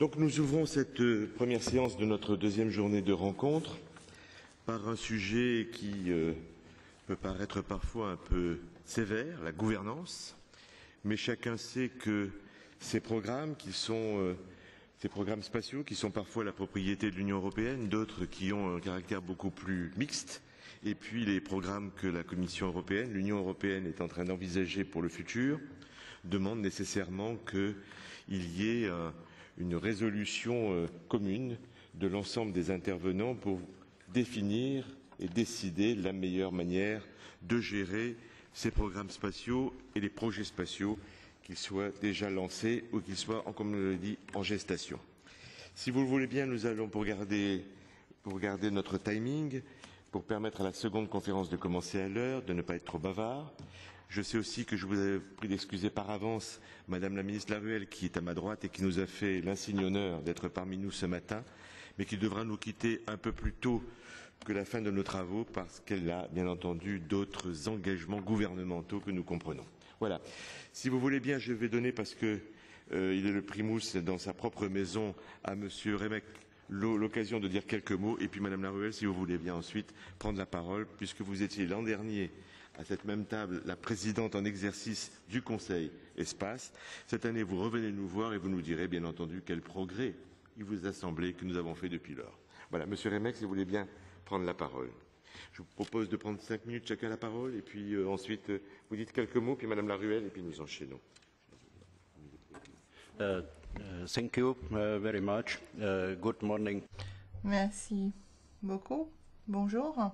Donc nous ouvrons cette première séance de notre deuxième journée de rencontre par un sujet qui peut paraître parfois un peu sévère, la gouvernance, mais chacun sait que ces programmes ces programmes spatiaux qui sont parfois la propriété de l'Union européenne, d'autres qui ont un caractère beaucoup plus mixte, et puis les programmes que la Commission européenne, l'Union européenne est en train d'envisager pour le futur, demandent nécessairement qu'il y ait une résolution commune de l'ensemble des intervenants pour définir et décider la meilleure manière de gérer ces programmes spatiaux et les projets spatiaux, qu'ils soient déjà lancés ou qu'ils soient, comme on l'a dit, en gestation. Si vous le voulez bien, nous allons, pour garder notre timing, pour permettre à la seconde conférence de commencer à l'heure, de ne pas être trop bavard. Je sais aussi que je vous avais pris d'excuser par avance Madame la ministre Laruelle, qui est à ma droite et qui nous a fait l'insigne honneur d'être parmi nous ce matin, mais qui devra nous quitter un peu plus tôt que la fin de nos travaux parce qu'elle a bien entendu d'autres engagements gouvernementaux que nous comprenons. Voilà. Si vous voulez bien, je vais donner, parce que il est le primus dans sa propre maison, à Monsieur Remek l'occasion de dire quelques mots, et puis Madame Laruelle, si vous voulez bien ensuite prendre la parole, puisque vous étiez l'an dernier à cette même table la présidente en exercice du Conseil Espace. Cette année, vous revenez nous voir et vous nous direz bien entendu quel progrès il vous a semblé que nous avons fait depuis lors. Voilà, Monsieur Remek, si vous voulez bien prendre la parole. Je vous propose de prendre 5 minutes chacun la parole et puis ensuite vous dites quelques mots, puis Madame Laruelle et puis nous enchaînons. Thank you very much. Good morning. Merci beaucoup. Bonjour.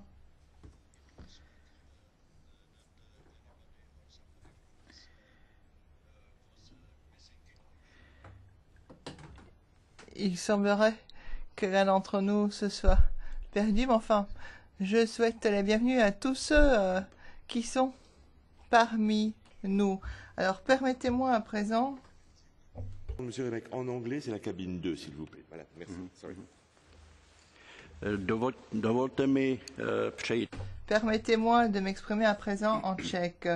Il semblerait que l'un d'entre nous se soit perdu, mais enfin, je souhaite la bienvenue à tous ceux qui sont parmi nous. Alors, permettez-moi à présent... Monsieur Remek, en anglais, c'est la cabine 2, s'il vous plaît. Voilà, merci. Permettez-moi de m'exprimer à présent en tchèque.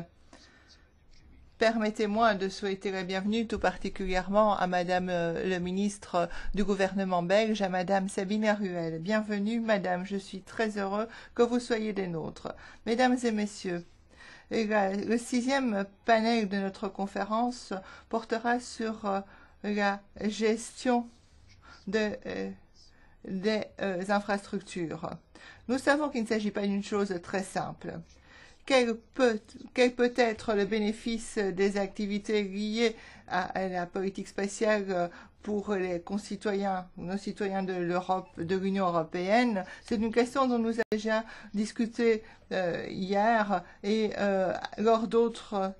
Permettez-moi de souhaiter la bienvenue tout particulièrement à Madame le ministre du gouvernement belge, à Madame Sabine Laruelle. Bienvenue, Madame, je suis très heureux que vous soyez des nôtres. Mesdames et Messieurs, le 6e panel de notre conférence portera sur la gestion des infrastructures. Nous savons qu'il ne s'agit pas d'une chose très simple. Quel peut être le bénéfice des activités liées à la politique spatiale pour les concitoyens, nos citoyens de l'Europe, de l'Union européenne? C'est une question dont nous avons déjà discuté hier et lors d'autres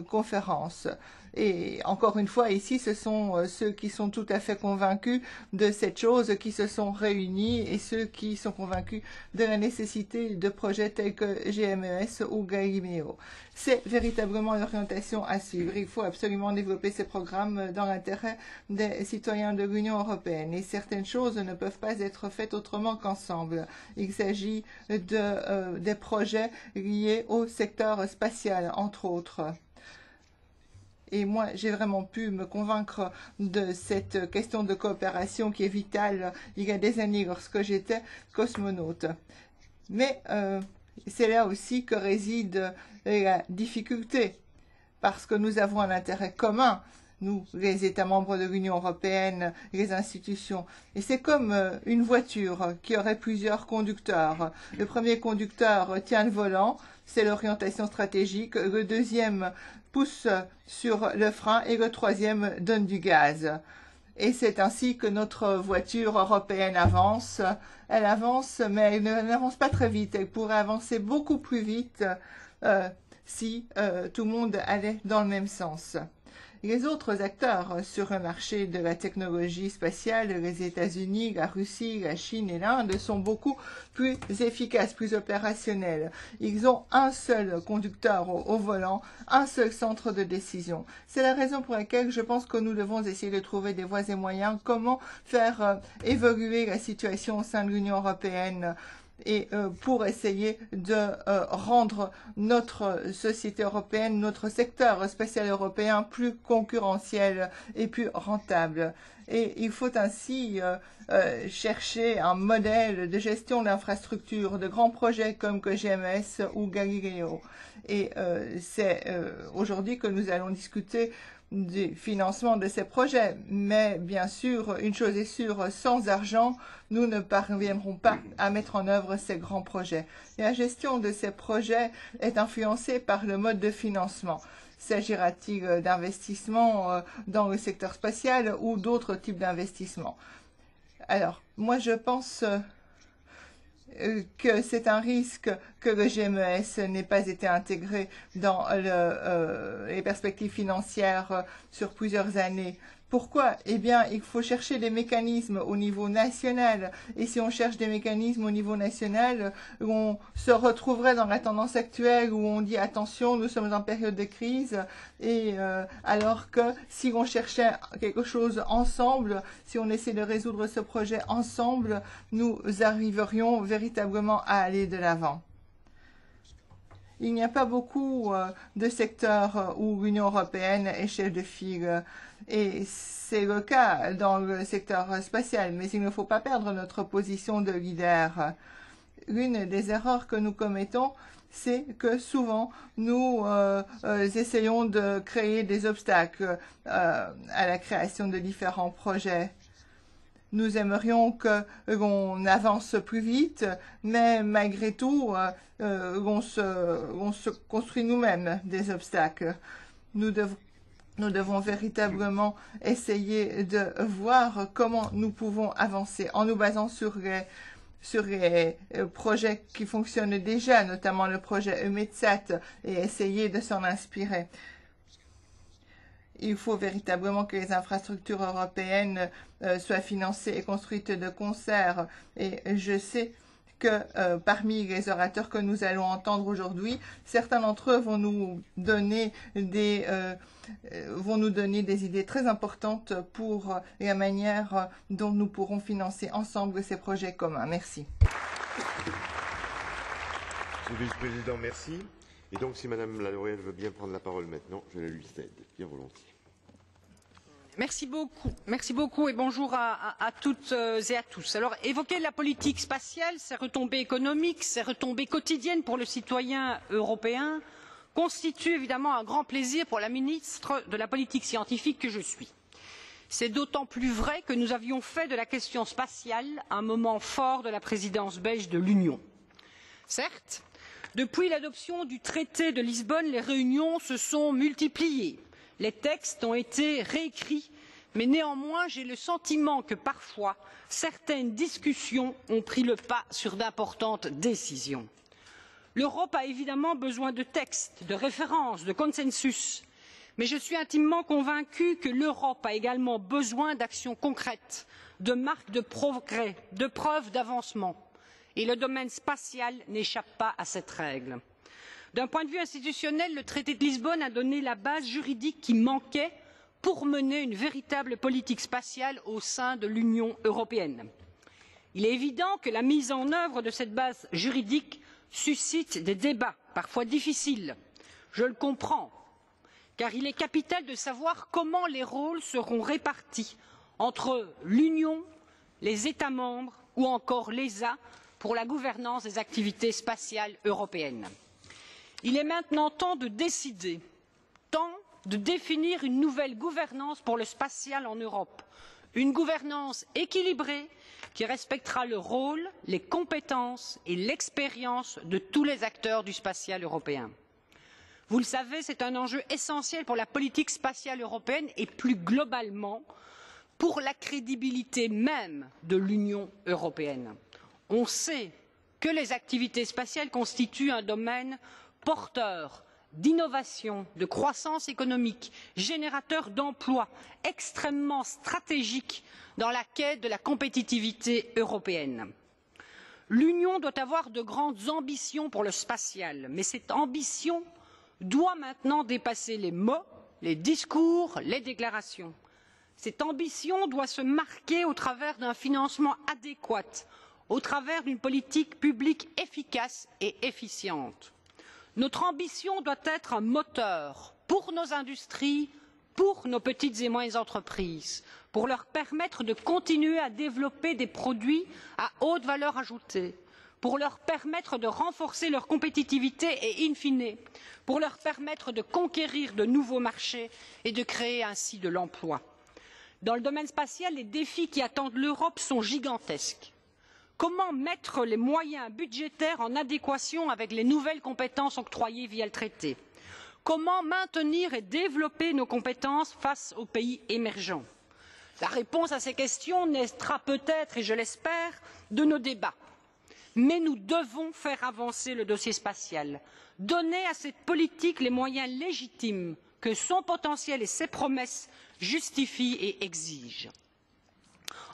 conférences. Et encore une fois, ici, ce sont ceux qui sont tout à fait convaincus de cette chose qui se sont réunis et ceux qui sont convaincus de la nécessité de projets tels que GMES ou Galileo. C'est véritablement l'orientation à suivre. Il faut absolument développer ces programmes dans l'intérêt des citoyens de l'Union européenne. Et certaines choses ne peuvent pas être faites autrement qu'ensemble. Il s'agit des projets liés au secteur spatial, entre autres. Et moi, j'ai vraiment pu me convaincre de cette question de coopération qui est vitale il y a des années lorsque j'étais cosmonaute. Mais c'est là aussi que réside la difficulté, parce que nous avons un intérêt commun, nous, les États membres de l'Union européenne, les institutions. Et c'est comme une voiture qui aurait plusieurs conducteurs. Le premier conducteur tient le volant, c'est l'orientation stratégique. Le deuxième pousse sur le frein et le troisième donne du gaz. Et c'est ainsi que notre voiture européenne avance. Elle avance, mais elle n'avance pas très vite. Elle pourrait avancer beaucoup plus vite si tout le monde allait dans le même sens. Les autres acteurs sur le marché de la technologie spatiale, les États-Unis, la Russie, la Chine et l'Inde, sont beaucoup plus efficaces, plus opérationnels. Ils ont un seul conducteur au volant, un seul centre de décision. C'est la raison pour laquelle je pense que nous devons essayer de trouver des voies et moyens, comment faire évoluer la situation au sein de l'Union européenne et pour essayer de rendre notre société européenne, notre secteur spatial européen plus concurrentiel et plus rentable. Et il faut ainsi chercher un modèle de gestion d'infrastructures, de grands projets comme GMS ou Galileo. Et c'est aujourd'hui que nous allons discuter du financement de ces projets. Mais bien sûr, une chose est sûre, sans argent, nous ne parviendrons pas à mettre en œuvre ces grands projets. Et la gestion de ces projets est influencée par le mode de financement. S'agira-t-il d'investissements dans le secteur spatial ou d'autres types d'investissements? Alors, moi je pense que c'est un risque que le GMES n'ait pas été intégré dans les perspectives financières sur plusieurs années. Pourquoi? Eh bien, il faut chercher des mécanismes au niveau national. Et si on cherche des mécanismes au niveau national, on se retrouverait dans la tendance actuelle où on dit attention, nous sommes en période de crise. Et alors que si on cherchait quelque chose ensemble, si on essaie de résoudre ce projet ensemble, nous arriverions véritablement à aller de l'avant. Il n'y a pas beaucoup de secteurs où l'Union européenne est chef de file. Et c'est le cas dans le secteur spatial, mais il ne faut pas perdre notre position de leader. L'une des erreurs que nous commettons, c'est que souvent nous essayons de créer des obstacles à la création de différents projets. Nous aimerions qu'on avance plus vite, mais malgré tout, on se construit nous-mêmes des obstacles. Nous devons véritablement essayer de voir comment nous pouvons avancer en nous basant sur les projets qui fonctionnent déjà, notamment le projet EUMETSAT, et essayer de s'en inspirer. Il faut véritablement que les infrastructures européennes soient financées et construites de concert. Et je sais que parmi les orateurs que nous allons entendre aujourd'hui, certains d'entre eux vont nous donner des idées très importantes pour la manière dont nous pourrons financer ensemble ces projets communs. Merci. Monsieur le vice-président, merci. Et donc, si Madame la lauréate veut bien prendre la parole maintenant, je la lui cède, bien volontiers. Merci beaucoup et bonjour à toutes et à tous. Alors, évoquer la politique spatiale, ses retombées économiques, ses retombées quotidiennes pour le citoyen européen, constitue évidemment un grand plaisir pour la ministre de la politique scientifique que je suis. C'est d'autant plus vrai que nous avions fait de la question spatiale un moment fort de la présidence belge de l'Union. Certes, depuis l'adoption du traité de Lisbonne, les réunions se sont multipliées. Les textes ont été réécrits, mais néanmoins, j'ai le sentiment que parfois, certaines discussions ont pris le pas sur d'importantes décisions. L'Europe a évidemment besoin de textes, de références, de consensus, mais je suis intimement convaincue que l'Europe a également besoin d'actions concrètes, de marques de progrès, de preuves d'avancement, et le domaine spatial n'échappe pas à cette règle. D'un point de vue institutionnel, le traité de Lisbonne a donné la base juridique qui manquait pour mener une véritable politique spatiale au sein de l'Union européenne. Il est évident que la mise en œuvre de cette base juridique suscite des débats, parfois difficiles. Je le comprends, car il est capital de savoir comment les rôles seront répartis entre l'Union, les États membres ou encore l'ESA pour la gouvernance des activités spatiales européennes. Il est maintenant temps de décider, temps de définir une nouvelle gouvernance pour le spatial en Europe, une gouvernance équilibrée qui respectera le rôle, les compétences et l'expérience de tous les acteurs du spatial européen. Vous le savez, c'est un enjeu essentiel pour la politique spatiale européenne et plus globalement pour la crédibilité même de l'Union européenne. On sait que les activités spatiales constituent un domaine porteur d'innovation, de croissance économique, générateur d'emplois, extrêmement stratégique dans la quête de la compétitivité européenne. L'Union doit avoir de grandes ambitions pour le spatial, mais cette ambition doit maintenant dépasser les mots, les discours, les déclarations. Cette ambition doit se marquer au travers d'un financement adéquat, au travers d'une politique publique efficace et efficiente. Notre ambition doit être un moteur pour nos industries, pour nos petites et moyennes entreprises, pour leur permettre de continuer à développer des produits à haute valeur ajoutée, pour leur permettre de renforcer leur compétitivité et, in fine, pour leur permettre de conquérir de nouveaux marchés et de créer ainsi de l'emploi. Dans le domaine spatial, les défis qui attendent l'Europe sont gigantesques. Comment mettre les moyens budgétaires en adéquation avec les nouvelles compétences octroyées via le traité? Comment maintenir et développer nos compétences face aux pays émergents? La réponse à ces questions naîtra peut-être, et je l'espère, de nos débats. Mais nous devons faire avancer le dossier spatial, donner à cette politique les moyens légitimes que son potentiel et ses promesses justifient et exigent.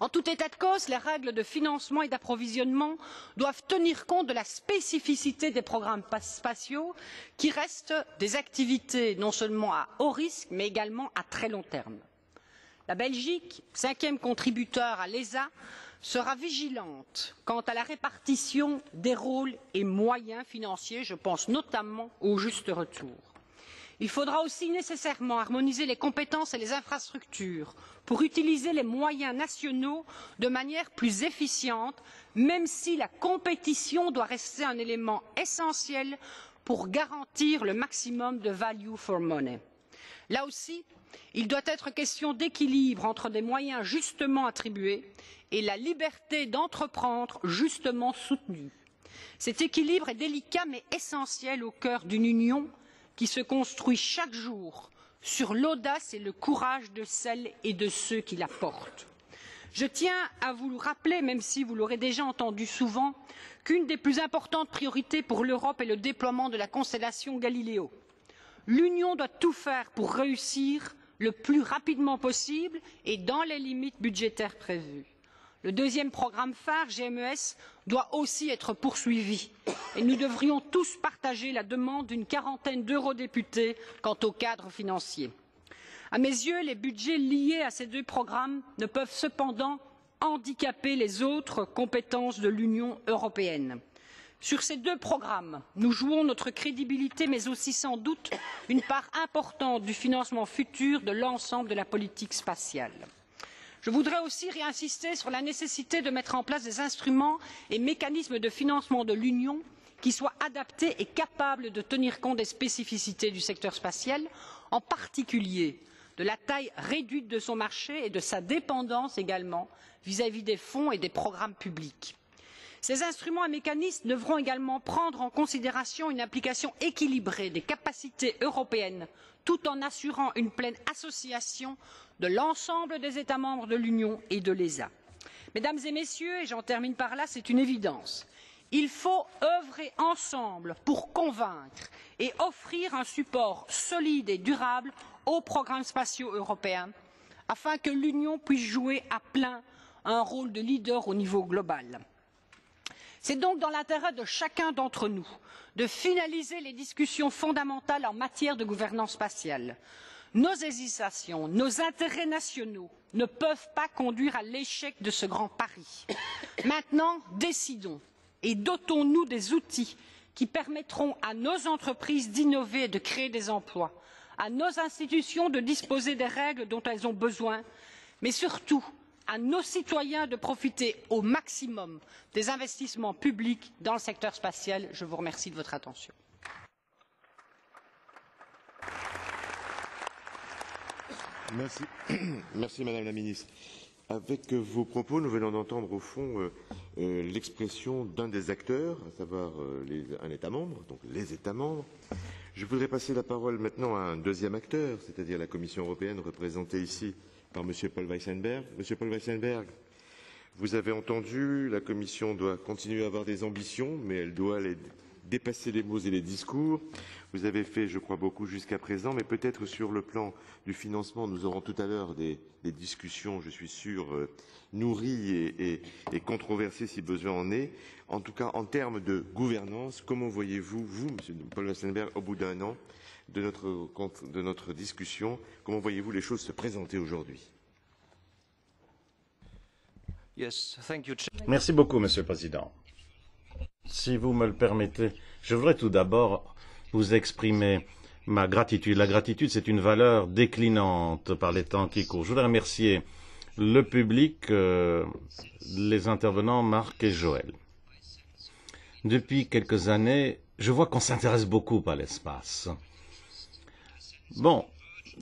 En tout état de cause, les règles de financement et d'approvisionnement doivent tenir compte de la spécificité des programmes spatiaux qui restent des activités non seulement à haut risque mais également à très long terme. La Belgique, 5e contributeur à l'ESA, sera vigilante quant à la répartition des rôles et moyens financiers, je pense notamment au juste retour. Il faudra aussi nécessairement harmoniser les compétences et les infrastructures pour utiliser les moyens nationaux de manière plus efficiente, même si la compétition doit rester un élément essentiel pour garantir le maximum de value for money. Là aussi, il doit être question d'équilibre entre des moyens justement attribués et la liberté d'entreprendre justement soutenue. Cet équilibre est délicat mais essentiel au cœur d'une union qui se construit chaque jour sur l'audace et le courage de celles et de ceux qui la portent. Je tiens à vous le rappeler, même si vous l'aurez déjà entendu souvent, qu'une des plus importantes priorités pour l'Europe est le déploiement de la constellation Galileo. L'Union doit tout faire pour réussir le plus rapidement possible et dans les limites budgétaires prévues. Le deuxième programme phare, GMES, doit aussi être poursuivi et nous devrions tous partager la demande d'une quarantaine d'eurodéputés quant au cadre financier. À mes yeux, les budgets liés à ces deux programmes ne peuvent cependant handicaper les autres compétences de l'Union européenne. Sur ces deux programmes, nous jouons notre crédibilité, mais aussi sans doute une part importante du financement futur de l'ensemble de la politique spatiale. Je voudrais aussi réinsister sur la nécessité de mettre en place des instruments et mécanismes de financement de l'Union qui soient adaptés et capables de tenir compte des spécificités du secteur spatial, en particulier de la taille réduite de son marché et de sa dépendance également vis-à-vis des fonds et des programmes publics. Ces instruments et mécanismes devront également prendre en considération une application équilibrée des capacités européennes, tout en assurant une pleine association de l'ensemble des États membres de l'Union et de l'ESA. Mesdames et messieurs, et j'en termine par là, c'est une évidence. Il faut œuvrer ensemble pour convaincre et offrir un support solide et durable aux programmes spatiaux européens, afin que l'Union puisse jouer à plein un rôle de leader au niveau global. C'est donc dans l'intérêt de chacun d'entre nous de finaliser les discussions fondamentales en matière de gouvernance spatiale. Nos hésitations, nos intérêts nationaux ne peuvent pas conduire à l'échec de ce grand pari. Maintenant, décidons et dotons-nous des outils qui permettront à nos entreprises d'innover et de créer des emplois, à nos institutions de disposer des règles dont elles ont besoin, mais surtout à nos citoyens de profiter au maximum des investissements publics dans le secteur spatial. Je vous remercie de votre attention. Merci. Merci Madame la Ministre. Avec vos propos, nous venons d'entendre au fond l'expression d'un des acteurs, à savoir un État membre, donc les États membres. Je voudrais passer la parole maintenant à un deuxième acteur, c'est-à-dire la Commission européenne représentée ici par M. Paul Weissenberg. Monsieur Paul Weissenberg, vous avez entendu, la Commission doit continuer à avoir des ambitions, mais elle doit dépasser les mots et les discours. Vous avez fait, je crois, beaucoup jusqu'à présent, mais peut-être sur le plan du financement, nous aurons tout à l'heure des discussions, je suis sûr, nourries et controversées si besoin en est. En tout cas, en termes de gouvernance, comment voyez-vous, vous, M. Paul Weissenberg, au bout d'un an de notre discussion, comment voyez-vous les choses se présenter aujourd'hui? Merci beaucoup, Monsieur le Président. Si vous me le permettez, je voudrais tout d'abord vous exprimer ma gratitude. La gratitude, c'est une valeur déclinante par les temps qui courent. Je voudrais remercier le public, les intervenants Marc et Joël. Depuis quelques années, je vois qu'on s'intéresse beaucoup à l'espace. Bon,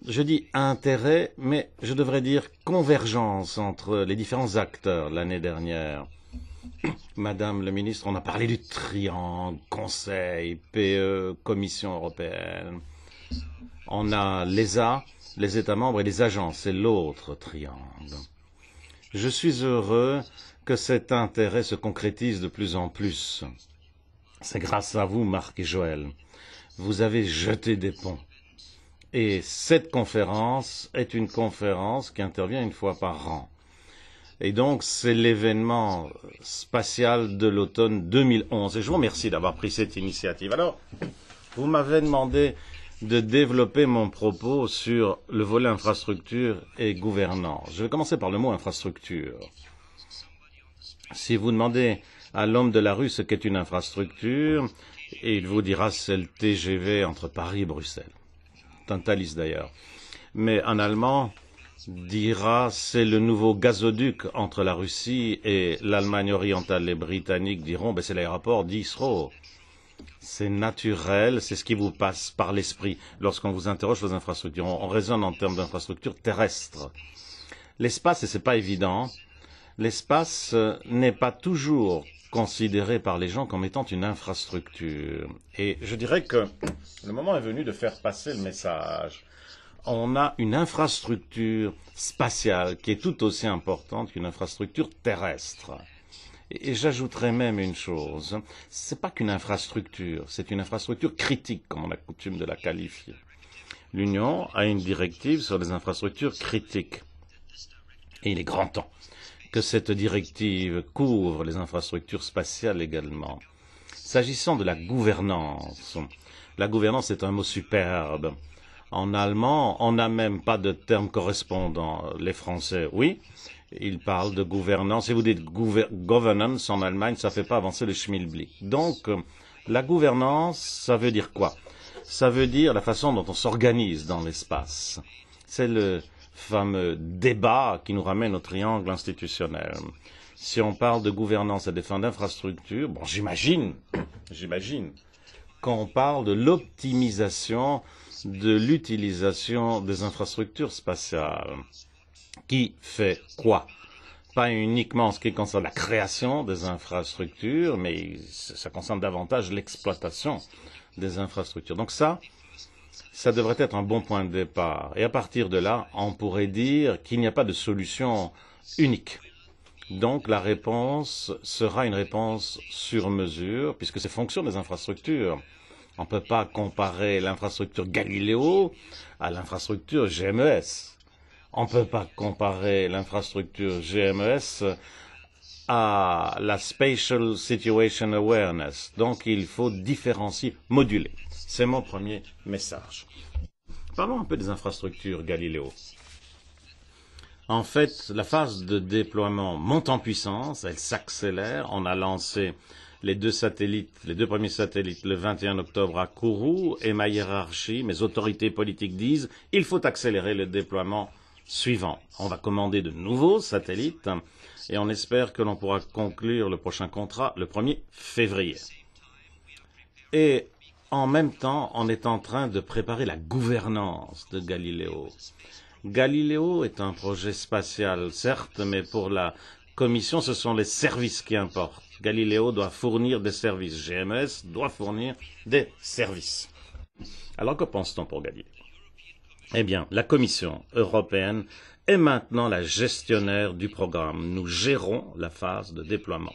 je dis intérêt, mais je devrais dire convergence entre les différents acteurs l'année dernière. Madame le ministre, on a parlé du triangle, Conseil, PE, Commission européenne. On a l'ESA, les États membres et les agences, c'est l'autre triangle. Je suis heureux que cet intérêt se concrétise de plus en plus. C'est grâce à vous, Marc et Joël. Vous avez jeté des ponts. Et cette conférence est une conférence qui intervient une fois par an. Et donc, c'est l'événement spatial de l'automne 2011. Et je vous remercie d'avoir pris cette initiative. Alors, vous m'avez demandé de développer mon propos sur le volet infrastructure et gouvernance. Je vais commencer par le mot infrastructure. Si vous demandez à l'homme de la rue ce qu'est une infrastructure, et il vous dira c'est le TGV entre Paris et Bruxelles. Tantalus d'ailleurs. Mais en allemand, dira c'est le nouveau gazoduc entre la Russie et l'Allemagne orientale. Les Britanniques diront c'est l'aéroport d'Heathrow. C'est naturel, c'est ce qui vous passe par l'esprit lorsqu'on vous interroge sur les infrastructures. On raisonne en termes d'infrastructures terrestres. L'espace, et ce n'est pas évident, l'espace n'est pas toujours considéré par les gens comme étant une infrastructure. Et je dirais que le moment est venu de faire passer le message. On a une infrastructure spatiale qui est tout aussi importante qu'une infrastructure terrestre. Et j'ajouterais même une chose, ce n'est pas qu'une infrastructure, c'est une infrastructure critique, comme on a coutume de la qualifier. L'Union a une directive sur les infrastructures critiques. Et il est grand temps que cette directive couvre les infrastructures spatiales également. S'agissant de la gouvernance est un mot superbe. En allemand, on n'a même pas de terme correspondant. Les Français, oui, ils parlent de gouvernance. Si vous dites governance en Allemagne, ça ne fait pas avancer le schmilblick. Donc, la gouvernance, ça veut dire quoi? Ça veut dire la façon dont on s'organise dans l'espace. C'est le fameux débat qui nous ramène au triangle institutionnel. Si on parle de gouvernance à des fins d'infrastructure, bon, j'imagine qu'on parle de l'optimisation de l'utilisation des infrastructures spatiales. Qui fait quoi? Pas uniquement en ce qui concerne la création des infrastructures, mais ça concerne davantage l'exploitation des infrastructures. Donc ça devrait être un bon point de départ. Et à partir de là, on pourrait dire qu'il n'y a pas de solution unique. Donc la réponse sera une réponse sur mesure, puisque c'est fonction des infrastructures. On ne peut pas comparer l'infrastructure Galileo à l'infrastructure GMES. On ne peut pas comparer l'infrastructure GMES à la Spatial Situation Awareness. Donc il faut différencier, moduler. C'est mon premier message. Parlons un peu des infrastructures Galileo. En fait, la phase de déploiement monte en puissance, elle s'accélère. On a lancé les deux premiers satellites le 21 octobre à Kourou, et ma hiérarchie, mes autorités politiques disent il faut accélérer le déploiement suivant. On va commander de nouveaux satellites et on espère que l'on pourra conclure le prochain contrat le 1er février. Et en même temps, on est en train de préparer la gouvernance de Galileo. Galileo est un projet spatial, certes, mais pour la Commission, ce sont les services qui importent. Galileo doit fournir des services. GMS doit fournir des services. Alors, que pense-t-on pour Galileo? Eh bien, la Commission européenne est maintenant la gestionnaire du programme. Nous gérons la phase de déploiement.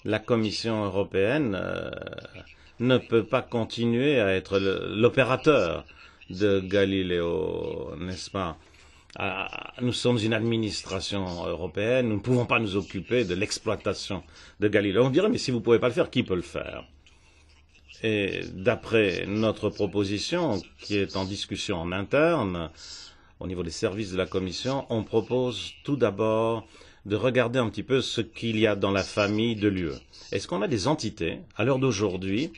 La Commission européenne ne peut pas continuer à être l'opérateur de Galileo, n'est-ce pas? Nous sommes une administration européenne, nous ne pouvons pas nous occuper de l'exploitation de Galileo. On dirait, mais si vous ne pouvez pas le faire, qui peut le faire? Et d'après notre proposition, qui est en discussion en interne, au niveau des services de la Commission, on propose tout d'abord de regarder un petit peu ce qu'il y a dans la famille de l'UE. Est-ce qu'on a des entités, à l'heure d'aujourd'hui,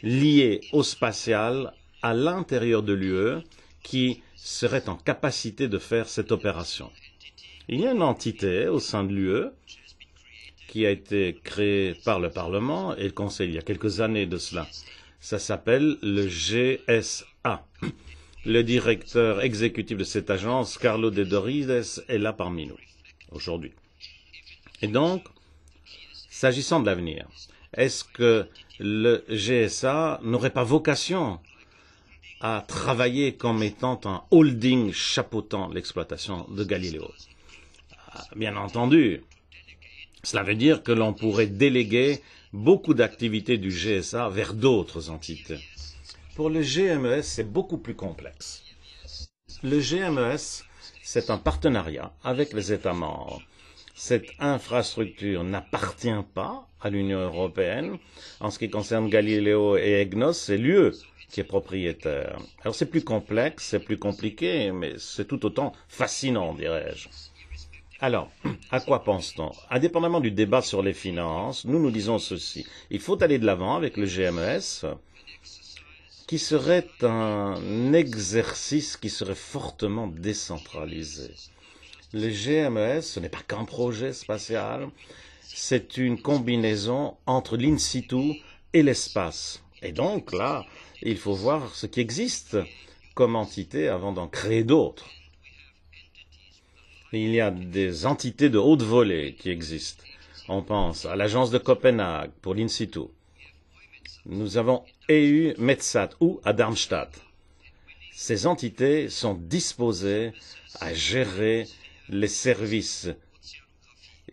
liées au spatial à l'intérieur de l'UE qui serait en capacité de faire cette opération. Il y a une entité au sein de l'UE qui a été créée par le Parlement et le Conseil il y a quelques années de cela. Ça s'appelle le GSA. Le directeur exécutif de cette agence, Carlo De Dorides, est là parmi nous aujourd'hui. Et donc, s'agissant de l'avenir, est-ce que le GSA n'aurait pas vocation à travailler comme étant un holding chapeautant l'exploitation de Galileo? Bien entendu, cela veut dire que l'on pourrait déléguer beaucoup d'activités du GSA vers d'autres entités. Pour le GMES, c'est beaucoup plus complexe. Le GMES, c'est un partenariat avec les États membres. Cette infrastructure n'appartient pas à l'Union européenne. En ce qui concerne Galileo et EGNOS, c'est l'UE qui est propriétaire. Alors c'est plus complexe, c'est plus compliqué, mais c'est tout autant fascinant, dirais-je. Alors, à quoi pense-t-on? Indépendamment du débat sur les finances, nous disons ceci. Il faut aller de l'avant avec le GMES, qui serait un exercice qui serait fortement décentralisé. Le GMES, ce n'est pas qu'un projet spatial, c'est une combinaison entre l'in situ et l'espace. Et donc là, il faut voir ce qui existe comme entité avant d'en créer d'autres. Il y a des entités de haute volée qui existent. On pense à l'agence de Copenhague pour l'in situ. Nous avons EU Metsat ou à Darmstadt. Ces entités sont disposées à gérer les services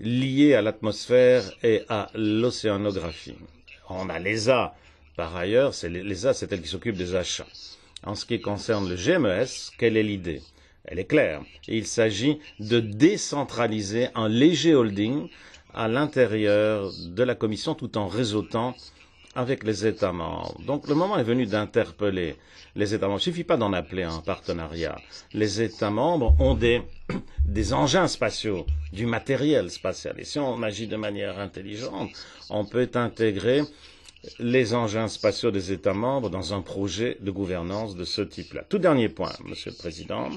liés à l'atmosphère et à l'océanographie. On a l'ESA, par ailleurs, l'ESA, c'est elle qui s'occupe des achats. En ce qui concerne le GMES, quelle est l'idée? Elle est claire. Il s'agit de décentraliser un léger holding à l'intérieur de la Commission tout en réseautant avec les États membres. Donc le moment est venu d'interpeller les États membres. Il ne suffit pas d'en appeler un partenariat. Les États membres ont des engins spatiaux, du matériel spatial. Et si on agit de manière intelligente, on peut intégrer les engins spatiaux des États membres dans un projet de gouvernance de ce type-là. Tout dernier point, Monsieur le Président.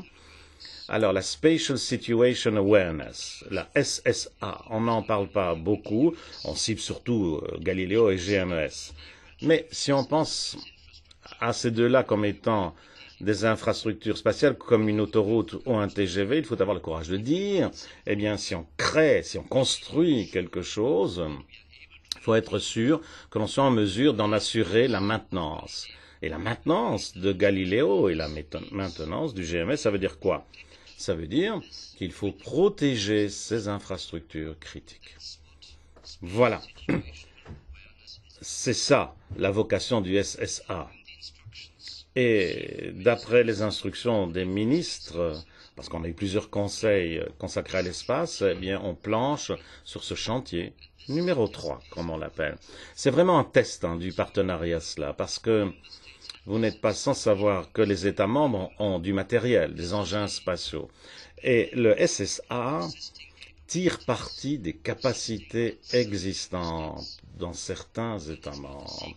Alors, la Spatial Situation Awareness, la SSA, on n'en parle pas beaucoup, on cible surtout Galileo et GMES. Mais si on pense à ces deux-là comme étant des infrastructures spatiales comme une autoroute ou un TGV, il faut avoir le courage de dire, eh bien, si on crée, si on construit quelque chose, il faut être sûr que l'on soit en mesure d'en assurer la maintenance. Et la maintenance de Galileo et la maintenance du GMS, ça veut dire quoi? Ça veut dire qu'il faut protéger ces infrastructures critiques. Voilà. C'est ça la vocation du SSA. Et d'après les instructions des ministres, parce qu'on a eu plusieurs conseils consacrés à l'espace, eh bien, on planche sur ce chantier numéro 3, comme on l'appelle. C'est vraiment un test du partenariat, cela, parce que vous n'êtes pas sans savoir que les États membres ont du matériel, des engins spatiaux. Et le SSA tire parti des capacités existantes dans certains États membres.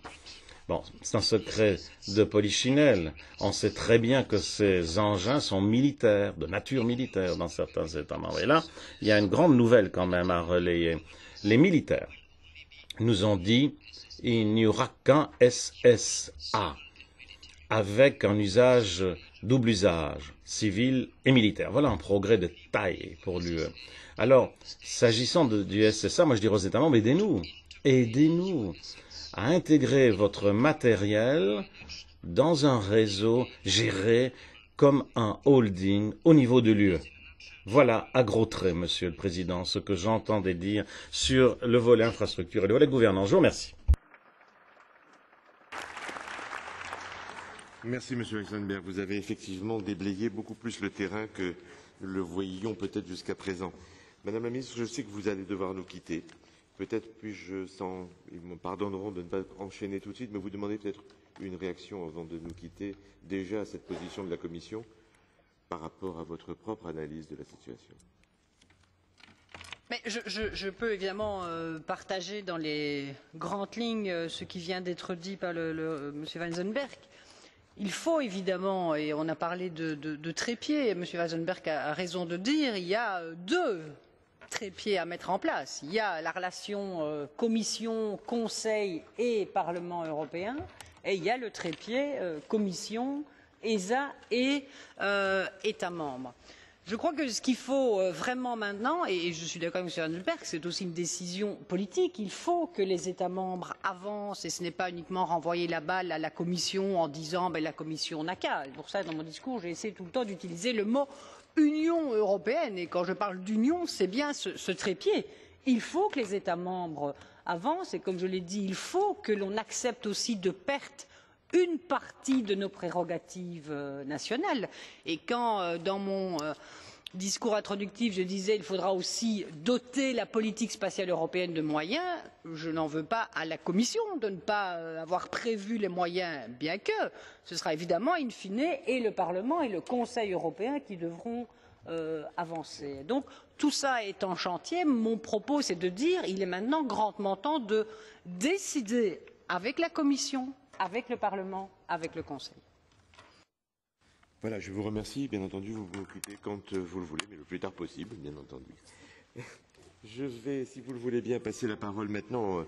Bon, c'est un secret de polichinelle. On sait très bien que ces engins sont militaires, de nature militaire dans certains États membres. Et là, il y a une grande nouvelle quand même à relayer. Les militaires nous ont dit il n'y aura qu'un SSA avec un usage, double usage, civil et militaire. Voilà un progrès de taille pour l'UE. Alors, s'agissant du SSA, moi je dirais aux États membres, aidez-nous. Aidez-nous à intégrer votre matériel dans un réseau géré comme un holding au niveau de l'UE. Voilà, à gros traits, Monsieur le Président, ce que j'entendais dire sur le volet infrastructure et le volet gouvernance. Je vous remercie. Merci, Monsieur Eisenberg. Vous avez effectivement déblayé beaucoup plus le terrain que nous le voyions peut-être jusqu'à présent. Madame la Ministre, je sais que vous allez devoir nous quitter. Peut-être puis-je, ils me pardonneront de ne pas enchaîner tout de suite, mais vous demandez peut-être une réaction avant de nous quitter déjà à cette position de la Commission par rapport à votre propre analyse de la situation. Mais je peux évidemment partager dans les grandes lignes ce qui vient d'être dit par M. Weisenberg. il faut évidemment, et on a parlé de trépied, M. Weisenberg a raison de dire, il y a deux trépieds à mettre en place. Il y a la relation Commission, Conseil et Parlement européen, et il y a le trépied Commission, ESA et États membres. Je crois que ce qu'il faut vraiment maintenant, et je suis d'accord avec M. Weisenberg, c'est aussi une décision politique, il faut que les États membres avancent et ce n'est pas uniquement renvoyer la balle à la Commission en disant la Commission n'a qu'à. Pour ça, dans mon discours, j'ai essayé tout le temps d'utiliser le mot Union européenne. Et quand je parle d'union, c'est bien ce trépied. Il faut que les États membres avancent et comme je l'ai dit, il faut que l'on accepte aussi de perdre une partie de nos prérogatives nationales. Et quand, dans mon discours introductif, je disais qu'il faudra aussi doter la politique spatiale européenne de moyens, je n'en veux pas à la Commission de ne pas avoir prévu les moyens, bien que ce sera évidemment in fine et le Parlement et le Conseil européen qui devront avancer. Donc tout ça est en chantier. Mon propos, c'est de dire qu'il est maintenant grandement temps de décider avec la Commission, avec le Parlement, avec le Conseil. Voilà, je vous remercie. Bien entendu, vous vous occupez quand vous le voulez, mais le plus tard possible, bien entendu. Je vais, si vous le voulez bien, passer la parole maintenant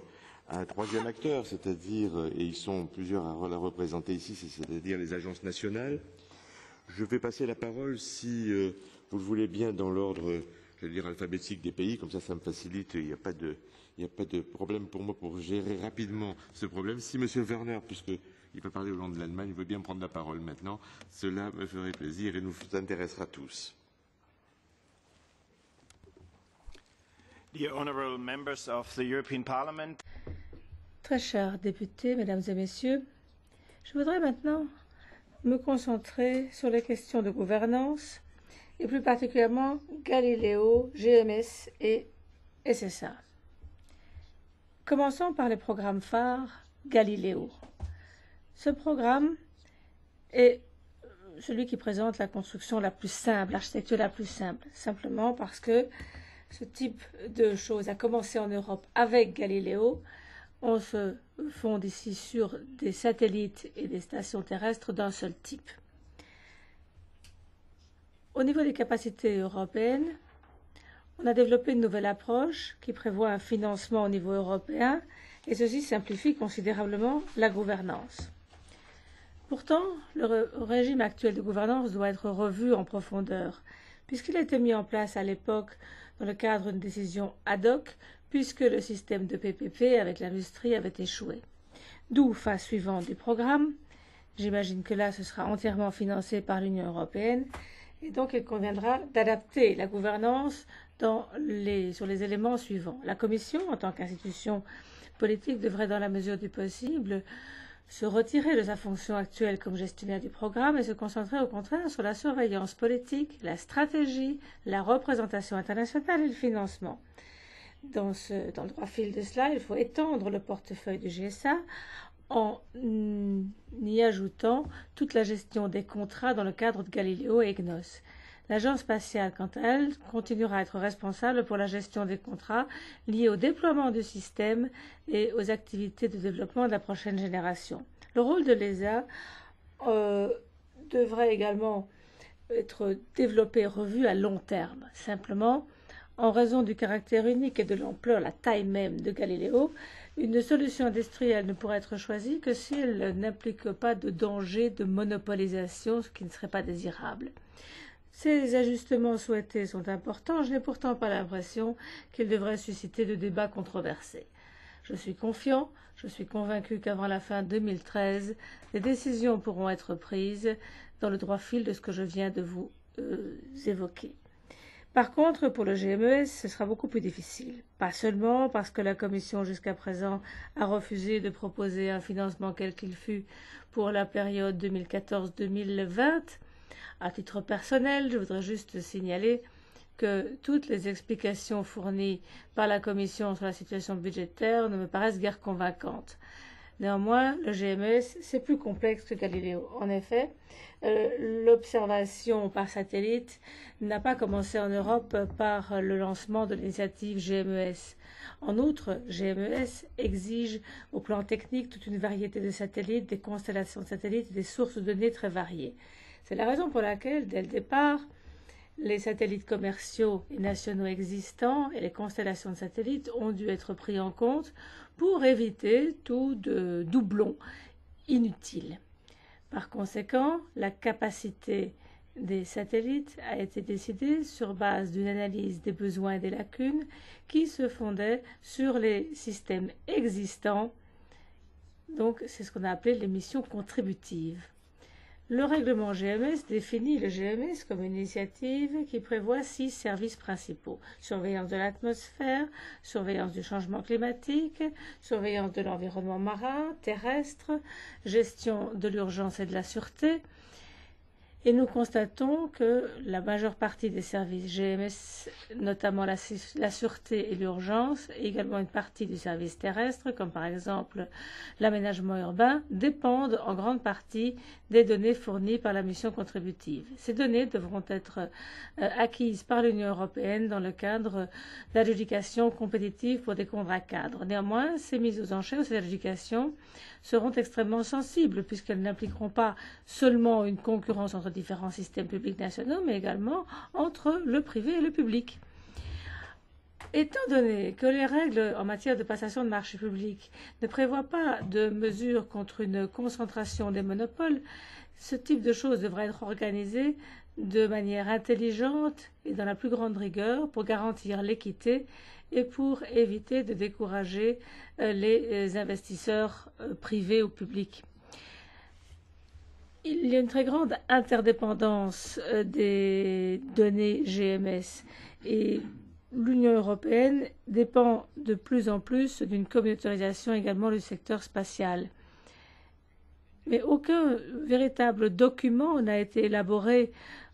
à un troisième acteur, c'est-à-dire, et ils sont plusieurs à la représenter ici, c'est-à-dire les agences nationales. Je vais passer la parole, si vous le voulez bien, dans l'ordre, je vais dire, alphabétique des pays, comme ça me facilite, il n'y a pas de problème pour moi pour gérer rapidement ce problème. Si M. Werner, puisqu'il va parler au nom de l'Allemagne, veut bien prendre la parole maintenant, cela me ferait plaisir et nous intéressera tous. Dear honourable members of the European Parliament. Très chers députés, mesdames et messieurs, je voudrais maintenant me concentrer sur les questions de gouvernance et plus particulièrement Galileo, GMS et SSA. Commençons par les programmes phares Galileo. Ce programme est celui qui présente la construction la plus simple, l'architecture la plus simple, simplement parce que ce type de choses a commencé en Europe avec Galileo. On se fonde ici sur des satellites et des stations terrestres d'un seul type. Au niveau des capacités européennes, on a développé une nouvelle approche qui prévoit un financement au niveau européen et ceci simplifie considérablement la gouvernance. Pourtant, le régime actuel de gouvernance doit être revu en profondeur puisqu'il a été mis en place à l'époque dans le cadre d'une décision ad hoc puisque le système de PPP avec l'industrie avait échoué. D'où phase suivante du programme. J'imagine que là, ce sera entièrement financé par l'Union européenne et donc il conviendra d'adapter la gouvernance sur les éléments suivants. La Commission, en tant qu'institution politique, devrait dans la mesure du possible se retirer de sa fonction actuelle comme gestionnaire du programme et se concentrer au contraire sur la surveillance politique, la stratégie, la représentation internationale et le financement. Dans le droit fil de cela, il faut étendre le portefeuille du GSA en y ajoutant toute la gestion des contrats dans le cadre de Galileo et EGNOS. L'agence spatiale, quant à elle, continuera à être responsable pour la gestion des contrats liés au déploiement du système et aux activités de développement de la prochaine génération. Le rôle de l'ESA devrait également être développé et revu à long terme. Simplement, en raison du caractère unique et de l'ampleur, la taille même de Galileo, une solution industrielle ne pourra être choisie que si elle n'implique pas de danger de monopolisation, ce qui ne serait pas désirable. Ces ajustements souhaités sont importants, je n'ai pourtant pas l'impression qu'ils devraient susciter de débats controversés. Je suis confiant, je suis convaincu qu'avant la fin 2013, des décisions pourront être prises dans le droit fil de ce que je viens de vous évoquer. Par contre, pour le GMES, ce sera beaucoup plus difficile. Pas seulement parce que la Commission jusqu'à présent a refusé de proposer un financement quel qu'il fût pour la période 2014-2020. À titre personnel, je voudrais juste signaler que toutes les explications fournies par la Commission sur la situation budgétaire ne me paraissent guère convaincantes. Néanmoins, le GMES, c'est plus complexe que Galileo. En effet, l'observation par satellite n'a pas commencé en Europe par le lancement de l'initiative GMES. En outre, GMES exige au plan technique toute une variété de satellites, des constellations de satellites et des sources de données très variées. C'est la raison pour laquelle, dès le départ, les satellites commerciaux et nationaux existants et les constellations de satellites ont dû être pris en compte pour éviter tout de doublon inutile. Par conséquent, la capacité des satellites a été décidée sur base d'une analyse des besoins et des lacunes qui se fondait sur les systèmes existants. Donc, c'est ce qu'on a appelé les missions contributives. Le règlement GMS définit le GMS comme une initiative qui prévoit 6 services principaux. Surveillance de l'atmosphère, surveillance du changement climatique, surveillance de l'environnement marin, terrestre, gestion de l'urgence et de la sûreté. Et nous constatons que la majeure partie des services GMS, notamment la sûreté et l'urgence, et également une partie du service terrestre, comme par exemple l'aménagement urbain, dépendent en grande partie des données fournies par la mission contributive. Ces données devront être acquises par l'Union européenne dans le cadre d'adjudications compétitives pour des contrats cadres. Néanmoins, ces mises aux enchères, ces adjudications, seront extrêmement sensibles puisqu'elles n'impliqueront pas seulement une concurrence entre différents systèmes publics nationaux, mais également entre le privé et le public. Étant donné que les règles en matière de passation de marché public ne prévoient pas de mesures contre une concentration des monopoles, ce type de choses devrait être organisé de manière intelligente et dans la plus grande rigueur pour garantir l'équité et pour éviter de décourager les investisseurs privés ou publics. Il y a une très grande interdépendance des données GMS et l'Union européenne dépend de plus en plus d'une communautarisation également du secteur spatial. Mais aucun véritable document n'a été élaboré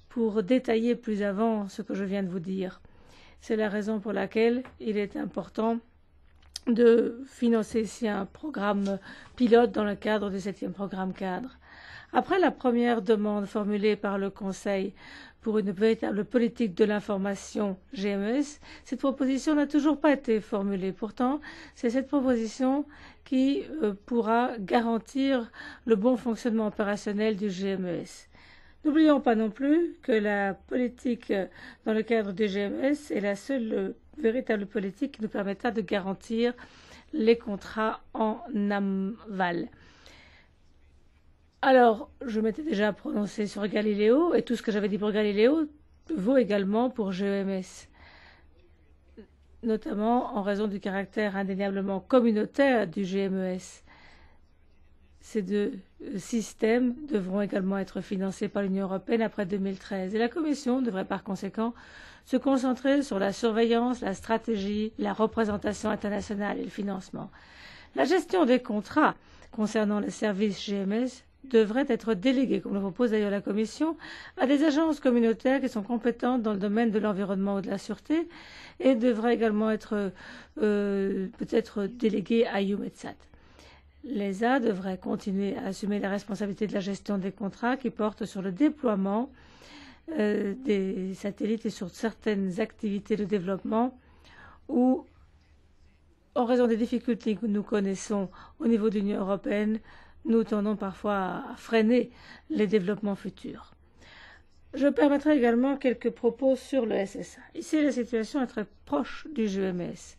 pour détailler plus avant ce que je viens de vous dire. C'est la raison pour laquelle il est important de financer ici un programme pilote dans le cadre du 7e programme cadre. Après la première demande formulée par le Conseil pour une véritable politique de l'information GMES, cette proposition n'a toujours pas été formulée. Pourtant, c'est cette proposition qui pourra garantir le bon fonctionnement opérationnel du GMES. N'oublions pas non plus que la politique dans le cadre du GMS est la seule véritable politique qui nous permettra de garantir les contrats en aval. Alors, je m'étais déjà prononcé sur Galileo et tout ce que j'avais dit pour Galileo vaut également pour GMS, notamment en raison du caractère indéniablement communautaire du GMES. Ces deux systèmes devront également être financés par l'Union européenne après 2013 et la Commission devrait par conséquent se concentrer sur la surveillance, la stratégie, la représentation internationale et le financement. La gestion des contrats concernant les services GMS devrait être déléguée, comme le propose d'ailleurs la Commission, à des agences communautaires qui sont compétentes dans le domaine de l'environnement ou de la sûreté et devrait également être peut-être déléguée à EUMETSAT. L'ESA devrait continuer à assumer la responsabilité de la gestion des contrats qui portent sur le déploiement des satellites et sur certaines activités de développement où, en raison des difficultés que nous connaissons au niveau de l'Union européenne, nous tendons parfois à freiner les développements futurs. Je permettrai également quelques propos sur le SSA. Ici, la situation est très proche du GMS.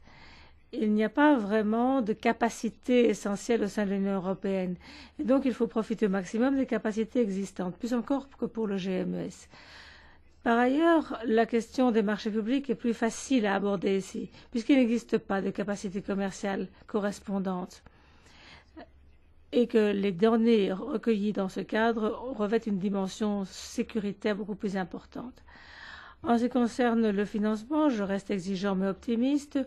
Il n'y a pas vraiment de capacité essentielle au sein de l'Union européenne. Et donc, il faut profiter au maximum des capacités existantes, plus encore que pour le GMES. Par ailleurs, la question des marchés publics est plus facile à aborder ici, puisqu'il n'existe pas de capacité commerciale correspondante et que les données recueillies dans ce cadre revêtent une dimension sécuritaire beaucoup plus importante. En ce qui concerne le financement, je reste exigeant mais optimiste.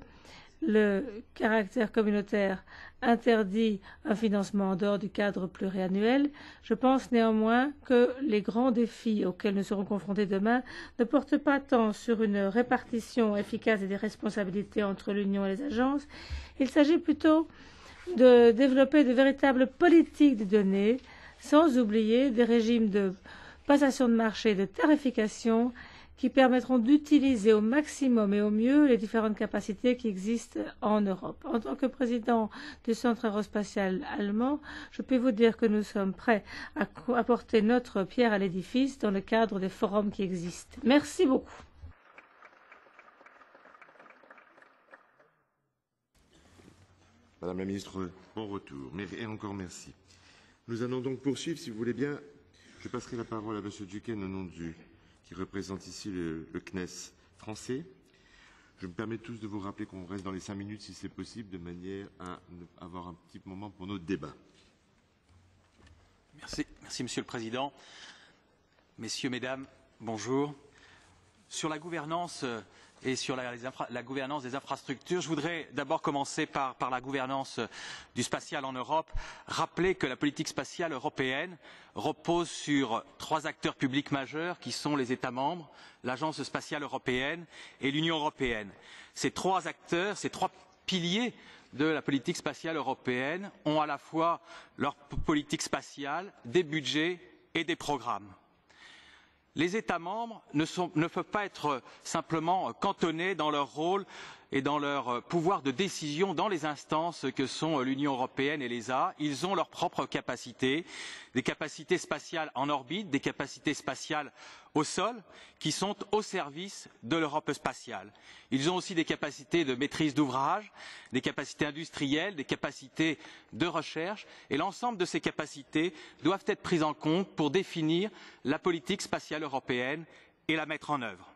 Le caractère communautaire interdit un financement en dehors du cadre pluriannuel. Je pense néanmoins que les grands défis auxquels nous serons confrontés demain ne portent pas tant sur une répartition efficace des responsabilités entre l'Union et les agences. Il s'agit plutôt de développer de véritables politiques de données, sans oublier des régimes de passation de marché et de tarification qui permettront d'utiliser au maximum et au mieux les différentes capacités qui existent en Europe. En tant que président du Centre aérospatial allemand, je peux vous dire que nous sommes prêts à apporter notre pierre à l'édifice dans le cadre des forums qui existent. Merci beaucoup. Madame la ministre, bon retour. Et encore merci. Nous allons donc poursuivre, si vous voulez bien. Je passerai la parole à Monsieur Duquesne au nom qui représente ici le CNES français. Je me permets tous de vous rappeler qu'on reste dans les 5 minutes si c'est possible, de manière à avoir un petit moment pour notre débat. Merci, Monsieur le Président. Messieurs, Mesdames, bonjour. Sur la gouvernance et sur la gouvernance des infrastructures, je voudrais d'abord commencer par la gouvernance du spatial en Europe, rappeler que la politique spatiale européenne repose sur 3 acteurs publics majeurs qui sont les États membres, l'Agence spatiale européenne et l'Union européenne. Ces 3 acteurs, ces 3 piliers de la politique spatiale européenne ont à la fois leur politique spatiale, des budgets et des programmes. Les États membres ne peuvent pas être simplement cantonnés dans leur rôle et dans leur pouvoir de décision dans les instances que sont l'Union européenne et l'ESA. Ils ont leurs propres capacités, des capacités spatiales en orbite, des capacités spatiales au sol, qui sont au service de l'Europe spatiale. Ils ont aussi des capacités de maîtrise d'ouvrage, des capacités industrielles, des capacités de recherche, et l'ensemble de ces capacités doivent être prises en compte pour définir la politique spatiale européenne et la mettre en œuvre.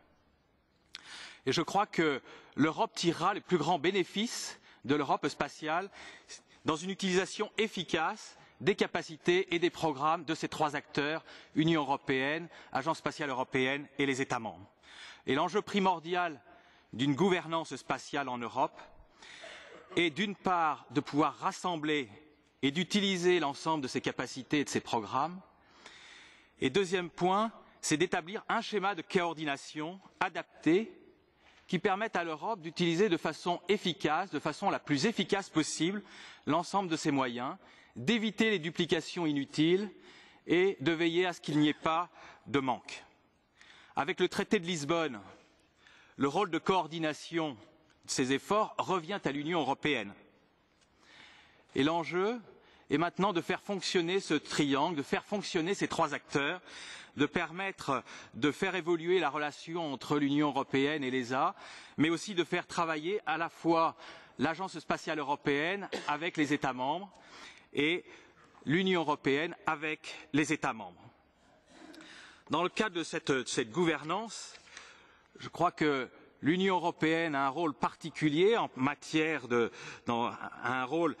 Et je crois que l'Europe tirera les plus grands bénéfices de l'Europe spatiale dans une utilisation efficace des capacités et des programmes de ces 3 acteurs, Union européenne, Agence spatiale européenne et les États membres. Et l'enjeu primordial d'une gouvernance spatiale en Europe est d'une part de pouvoir rassembler et d'utiliser l'ensemble de ces capacités et de ces programmes. Et deuxième point, c'est d'établir un schéma de coordination adapté qui permettent à l'Europe d'utiliser de façon efficace, de façon la plus efficace possible, l'ensemble de ses moyens, d'éviter les duplications inutiles et de veiller à ce qu'il n'y ait pas de manque. Avec le traité de Lisbonne, le rôle de coordination de ces efforts revient à l'Union européenne. Et l'enjeu est maintenant de faire fonctionner ce triangle, de faire fonctionner ces 3 acteurs, de permettre de faire évoluer la relation entre l'Union européenne et l'ESA, mais aussi de faire travailler à la fois l'Agence spatiale européenne avec les États membres et l'Union européenne avec les États membres. Dans le cadre de cette gouvernance, je crois que l'Union européenne a un rôle particulier en matière un rôle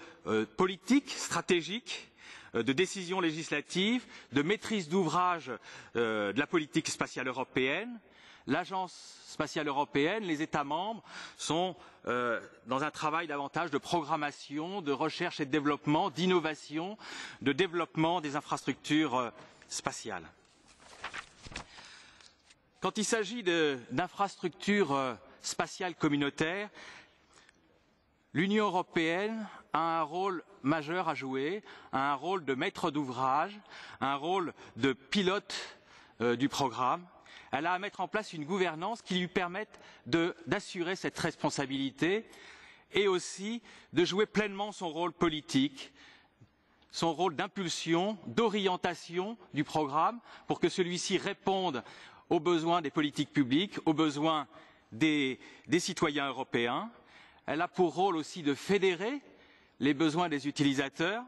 politique, stratégique, de décision législative, de maîtrise d'ouvrage de la politique spatiale européenne. L'Agence spatiale européenne, les États membres sont dans un travail davantage de programmation, de recherche et de développement, d'innovation, de développement des infrastructures spatiales. Quand il s'agit d'infrastructures spatiales communautaires, l'Union européenne a un rôle majeur à jouer, a un rôle de maître d'ouvrage, un rôle de pilote du programme. Elle a à mettre en place une gouvernance qui lui permette d'assurer cette responsabilité et aussi de jouer pleinement son rôle politique, son rôle d'impulsion, d'orientation du programme pour que celui-ci réponde aux besoins des politiques publiques, aux besoins des citoyens européens. Elle a pour rôle aussi de fédérer les besoins des utilisateurs,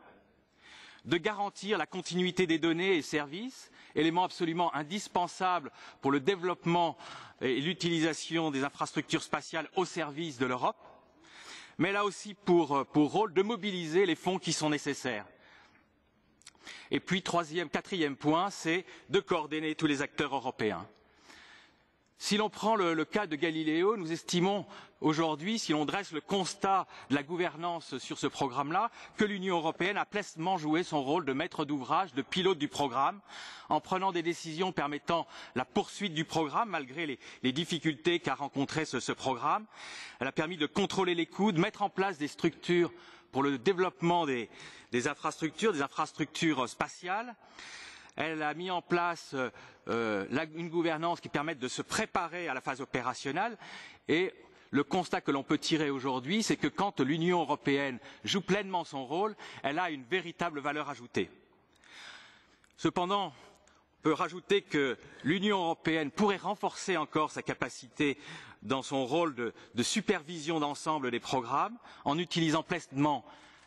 de garantir la continuité des données et services, élément absolument indispensable pour le développement et l'utilisation des infrastructures spatiales au service de l'Europe, mais elle a aussi pour rôle de mobiliser les fonds qui sont nécessaires. Et puis, quatrième point, c'est de coordonner tous les acteurs européens. Si l'on prend le cas de Galileo, nous estimons aujourd'hui, si l'on dresse le constat de la gouvernance sur ce programme-là, que l'Union européenne a pleinement joué son rôle de maître d'ouvrage, de pilote du programme, en prenant des décisions permettant la poursuite du programme, malgré les difficultés qu'a rencontré ce programme. Elle a permis de contrôler les coûts, de mettre en place des structures pour le développement des infrastructures spatiales. Elle a mis en place une gouvernance qui permette de se préparer à la phase opérationnelle et le constat que l'on peut tirer aujourd'hui, c'est que quand l'Union européenne joue pleinement son rôle, elle a une véritable valeur ajoutée. Cependant, on peut rajouter que l'Union européenne pourrait renforcer encore sa capacité dans son rôle de supervision d'ensemble des programmes en utilisant pleinement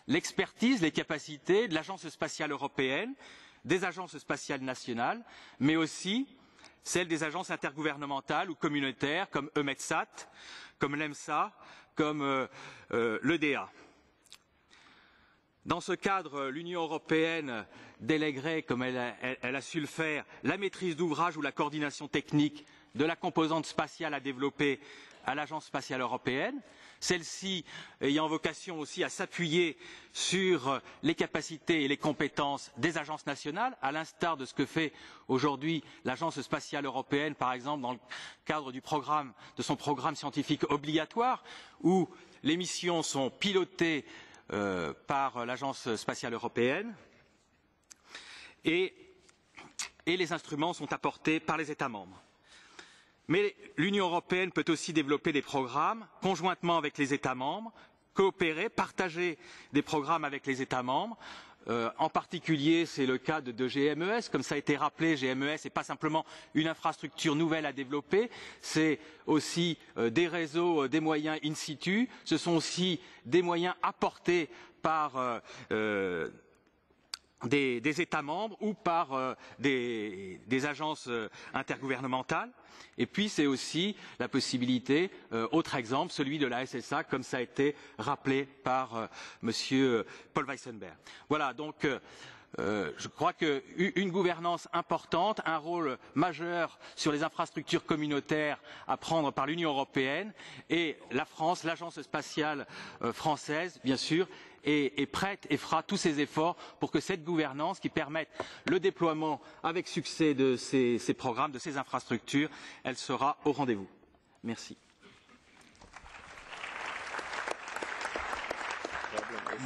l'expertise, les capacités de l'Agence spatiale européenne, des agences spatiales nationales, mais aussi celles des agences intergouvernementales ou communautaires comme EUMETSAT, comme l'EMSA, comme l'EDA. Dans ce cadre, l'Union européenne délèguerait, comme elle a su le faire, la maîtrise d'ouvrage ou la coordination technique de la composante spatiale à développer à l'Agence spatiale européenne, celle-ci ayant vocation aussi à s'appuyer sur les capacités et les compétences des agences nationales, à l'instar de ce que fait aujourd'hui l'Agence spatiale européenne, par exemple dans le cadre de son programme scientifique obligatoire, où les missions sont pilotées par l'Agence spatiale européenne et les instruments sont apportés par les États membres. Mais l'Union européenne peut aussi développer des programmes conjointement avec les États membres, coopérer, partager des programmes avec les États membres. En particulier, c'est le cas de GMES. Comme ça a été rappelé, GMES n'est pas simplement une infrastructure nouvelle à développer, c'est aussi des réseaux, des moyens in situ. Ce sont aussi des moyens apportés par des États membres ou par des agences intergouvernementales. Et puis c'est aussi la possibilité, autre exemple, celui de la SSA, comme ça a été rappelé par Monsieur Paul Weissenberg. Voilà, donc je crois qu'une gouvernance importante, un rôle majeur sur les infrastructures communautaires à prendre par l'Union européenne et la France, l'agence spatiale française, bien sûr, est prête et fera tous ses efforts pour que cette gouvernance qui permette le déploiement avec succès de ces programmes, de ces infrastructures, elle sera au rendez-vous. Merci.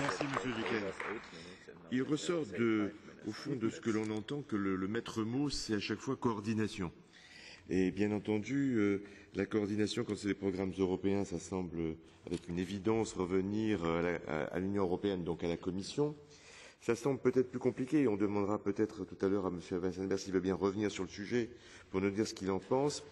Merci, Monsieur Zucken. Il ressort au fond de ce que l'on entend que le maître mot, c'est à chaque fois coordination. Et bien entendu, la coordination, quand c'est des programmes européens, ça semble avec une évidence revenir à l'Union européenne, donc à la Commission. Ça semble peut-être plus compliqué. On demandera peut-être tout à l'heure à M. Weissenberg s'il veut bien revenir sur le sujet pour nous dire ce qu'il en pense.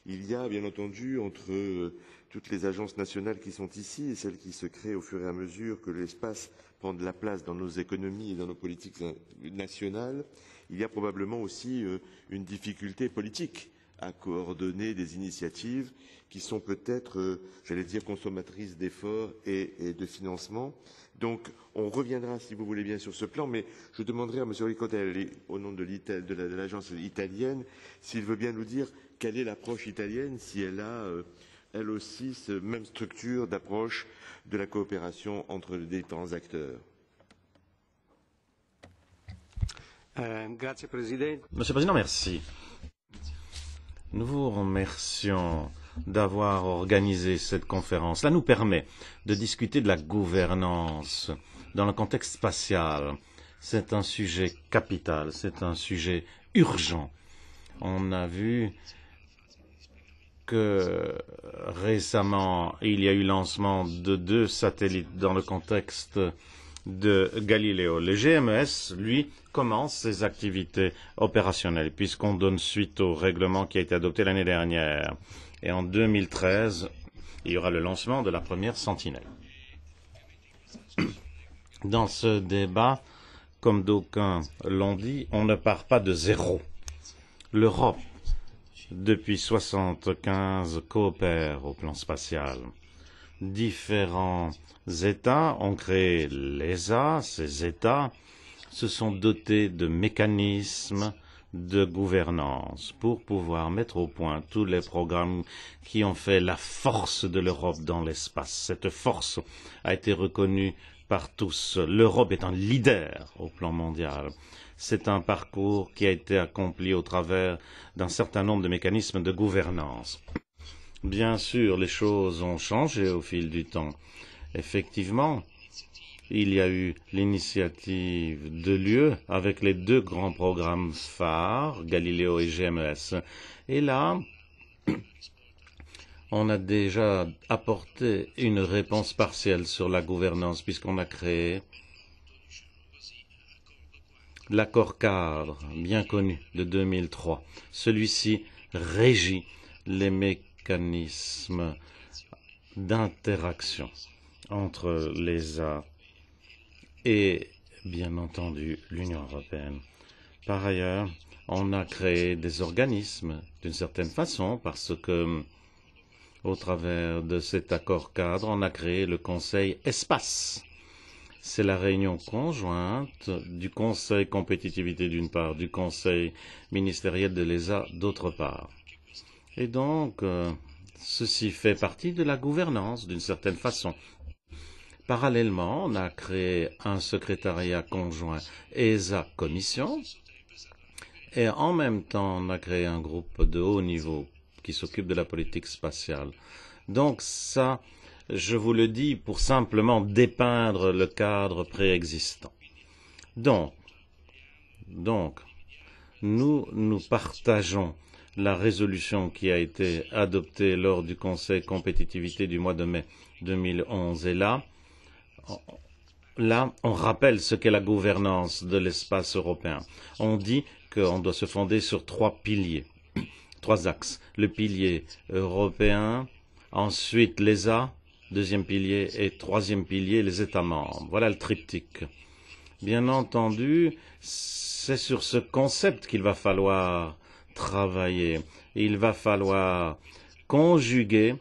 Il y a bien entendu entre toutes les agences nationales qui sont ici et celles qui se créent au fur et à mesure que l'espace prend de la place dans nos économies et dans nos politiques nationales, il y a probablement aussi une difficulté politique à coordonner des initiatives qui sont peut-être, j'allais dire, consommatrices d'efforts et de financement. Donc, on reviendra, si vous voulez bien, sur ce plan, mais je demanderai à M. Ricotelli, au nom de l'agence italienne, s'il veut bien nous dire quelle est l'approche italienne, si elle a, elle aussi, cette même structure d'approche de la coopération entre les différents acteurs. Monsieur le Président, merci. Nous vous remercions d'avoir organisé cette conférence. Cela nous permet de discuter de la gouvernance dans le contexte spatial. C'est un sujet capital, c'est un sujet urgent. On a vu que récemment, il y a eu lancement de 2 satellites dans le contexte de Galileo. Le GMES, lui, commence ses activités opérationnelles puisqu'on donne suite au règlement qui a été adopté l'année dernière. Et en 2013, il y aura le lancement de la première sentinelle. Dans ce débat, comme d'aucuns l'ont dit, on ne part pas de zéro. L'Europe, depuis 1975, coopère au plan spatial. Différents États ont créé l'ESA. Ces États se sont dotés de mécanismes de gouvernance pour pouvoir mettre au point tous les programmes qui ont fait la force de l'Europe dans l'espace. Cette force a été reconnue par tous. L'Europe est un leader au plan mondial. C'est un parcours qui a été accompli au travers d'un certain nombre de mécanismes de gouvernance. Bien sûr, les choses ont changé au fil du temps. Effectivement, il y a eu l'initiative de l'UE avec les deux grands programmes phares, Galileo et GMES. Et là, on a déjà apporté une réponse partielle sur la gouvernance puisqu'on a créé l'accord cadre bien connu de 2003. Celui-ci régit les mécanismes d'interaction entre l'ESA et, bien entendu, l'Union européenne. Par ailleurs, on a créé des organismes d'une certaine façon parce que, au travers de cet accord cadre, on a créé le Conseil Espace. C'est la réunion conjointe du Conseil Compétitivité d'une part, du Conseil ministériel de l'ESA d'autre part. Et donc, ceci fait partie de la gouvernance d'une certaine façon. Parallèlement, on a créé un secrétariat conjoint ESA-Commission et en même temps, on a créé un groupe de haut niveau qui s'occupe de la politique spatiale. Donc ça, je vous le dis pour simplement dépeindre le cadre préexistant. Donc, nous partageons la résolution qui a été adoptée lors du Conseil compétitivité du mois de mai 2011 et Là, on rappelle ce qu'est la gouvernance de l'espace européen. On dit qu'on doit se fonder sur trois piliers, trois axes. Le pilier européen, ensuite l'ESA, deuxième pilier, et troisième pilier, les États membres. Voilà le triptyque. Bien entendu, c'est sur ce concept qu'il va falloir travailler. Il va falloir conjuguer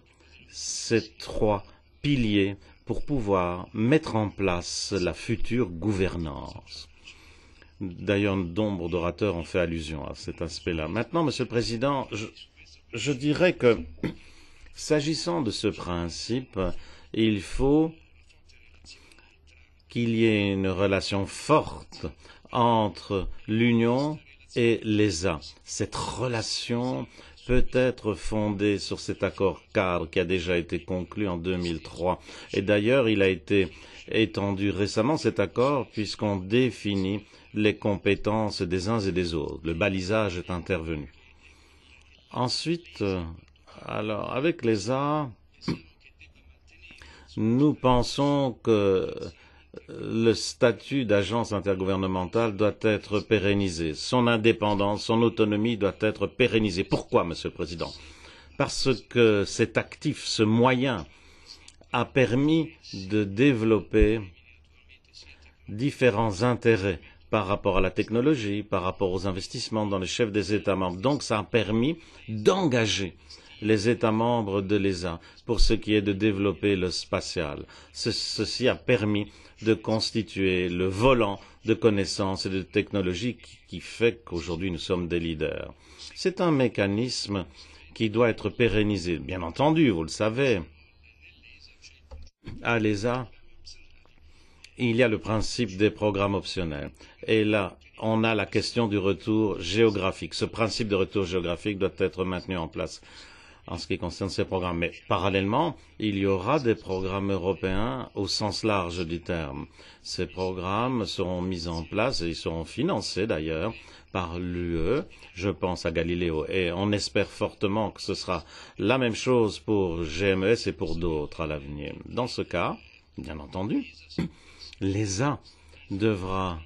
ces trois piliers pour pouvoir mettre en place la future gouvernance. D'ailleurs, nombre d'orateurs ont fait allusion à cet aspect-là. Maintenant, Monsieur le Président, je dirais que, s'agissant de ce principe, il faut qu'il y ait une relation forte entre l'Union et l'ESA. Cette relation peut être fondée sur cet accord cadre qui a déjà été conclu en 2003. Et d'ailleurs, il a été étendu récemment, cet accord, puisqu'on définit les compétences des uns et des autres. Le balisage est intervenu. Ensuite, alors, avec l'ESA, nous pensons que le statut d'agence intergouvernementale doit être pérennisé. Son indépendance, son autonomie doit être pérennisée. Pourquoi, Monsieur le Président? Parce que cet actif, ce moyen, a permis de développer différents intérêts par rapport à la technologie, par rapport aux investissements dans les chefs des États membres. Donc, ça a permis d'engager les États membres de l'ESA pour ce qui est de développer le spatial. Ceci a permis de constituer le volant de connaissances et de technologies qui fait qu'aujourd'hui nous sommes des leaders. C'est un mécanisme qui doit être pérennisé. Bien entendu, vous le savez, à l'ESA, il y a le principe des programmes optionnels. Et là, on a la question du retour géographique. Ce principe de retour géographique doit être maintenu en place en ce qui concerne ces programmes. Mais parallèlement, il y aura des programmes européens au sens large du terme. Ces programmes seront mis en place et ils seront financés d'ailleurs par l'UE. Je pense à Galileo et on espère fortement que ce sera la même chose pour GMES et pour d'autres à l'avenir. Dans ce cas, bien entendu, l'ESA devra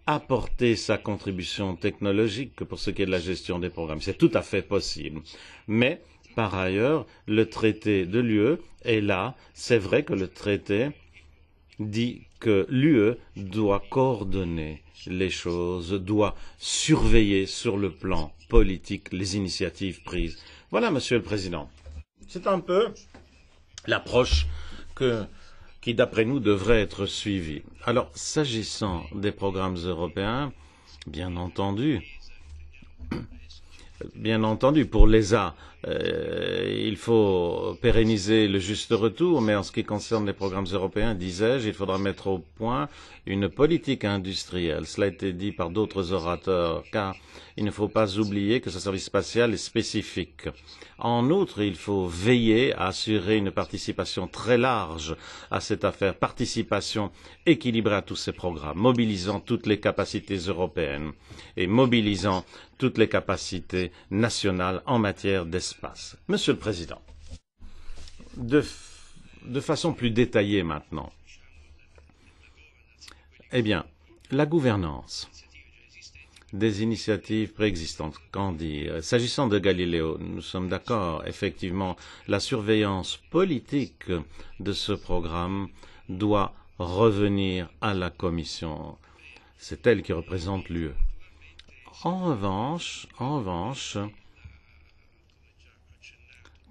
apporter sa contribution technologique pour ce qui est de la gestion des programmes. C'est tout à fait possible. Mais, par ailleurs, le traité de l'UE est là. C'est vrai que le traité dit que l'UE doit coordonner les choses, doit surveiller sur le plan politique les initiatives prises. Voilà, Monsieur le Président. C'est un peu l'approche qui, d'après nous, devrait être suivie. Alors, s'agissant des programmes européens, Bien entendu, pour l'ESA, il faut pérenniser le juste retour, mais en ce qui concerne les programmes européens, disais-je, il faudra mettre au point une politique industrielle. Cela a été dit par d'autres orateurs, car il ne faut pas oublier que ce service spatial est spécifique. En outre, il faut veiller à assurer une participation très large à cette affaire, participation équilibrée à tous ces programmes, mobilisant toutes les capacités européennes et mobilisant toutes les capacités nationales en matière d'espace. Monsieur le Président, de façon plus détaillée maintenant, eh bien, la gouvernance des initiatives préexistantes, qu'en dire? S'agissant de Galileo, nous sommes d'accord, effectivement, la surveillance politique de ce programme doit revenir à la Commission. C'est elle qui représente l'UE. En revanche,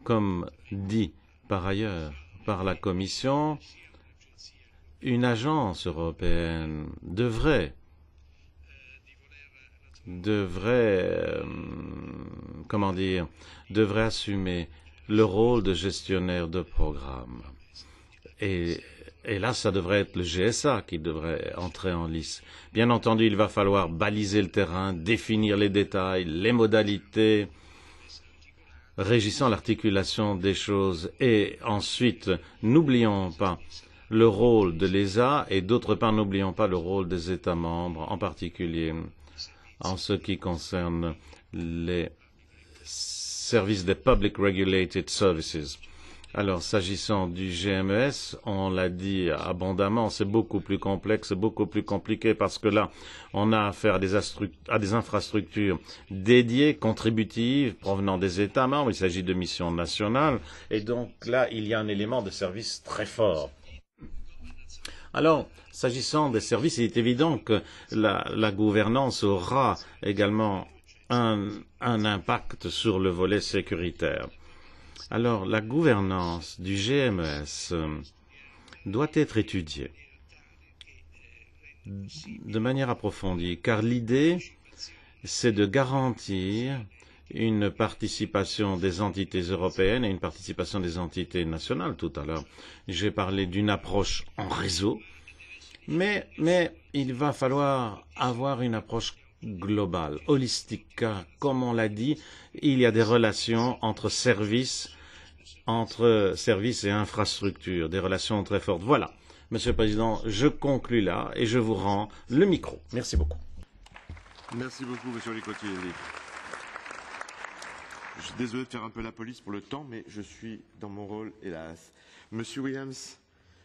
comme dit par ailleurs par la Commission, une agence européenne devrait assumer le rôle de gestionnaire de programme. Et là, ça devrait être le GSA qui devrait entrer en lice. Bien entendu, il va falloir baliser le terrain, définir les détails, les modalités, régissant l'articulation des choses. Et ensuite, n'oublions pas le rôle de l'ESA et d'autre part, n'oublions pas le rôle des États membres, en particulier en ce qui concerne les services des Public Regulated Services. Alors, s'agissant du GMES, on l'a dit abondamment, c'est beaucoup plus complexe, beaucoup plus compliqué parce que là, on a affaire à des infrastructures dédiées, contributives, provenant des États membres. Il s'agit de missions nationales. Et donc là, il y a un élément de service très fort. Alors, s'agissant des services, il est évident que la gouvernance aura également un impact sur le volet sécuritaire. Alors, la gouvernance du GMES doit être étudiée de manière approfondie, car l'idée, c'est de garantir une participation des entités européennes et une participation des entités nationales. Tout à l'heure, j'ai parlé d'une approche en réseau, mais il va falloir avoir une approche globale, holistique, car, comme on l'a dit, il y a des relations entre services et infrastructures, des relations très fortes. Voilà, Monsieur le Président, je conclus là et je vous rends le micro. Merci beaucoup. Merci beaucoup, Monsieur Licotier. Je suis désolé de faire un peu la police pour le temps, mais je suis dans mon rôle, hélas. Monsieur Williams,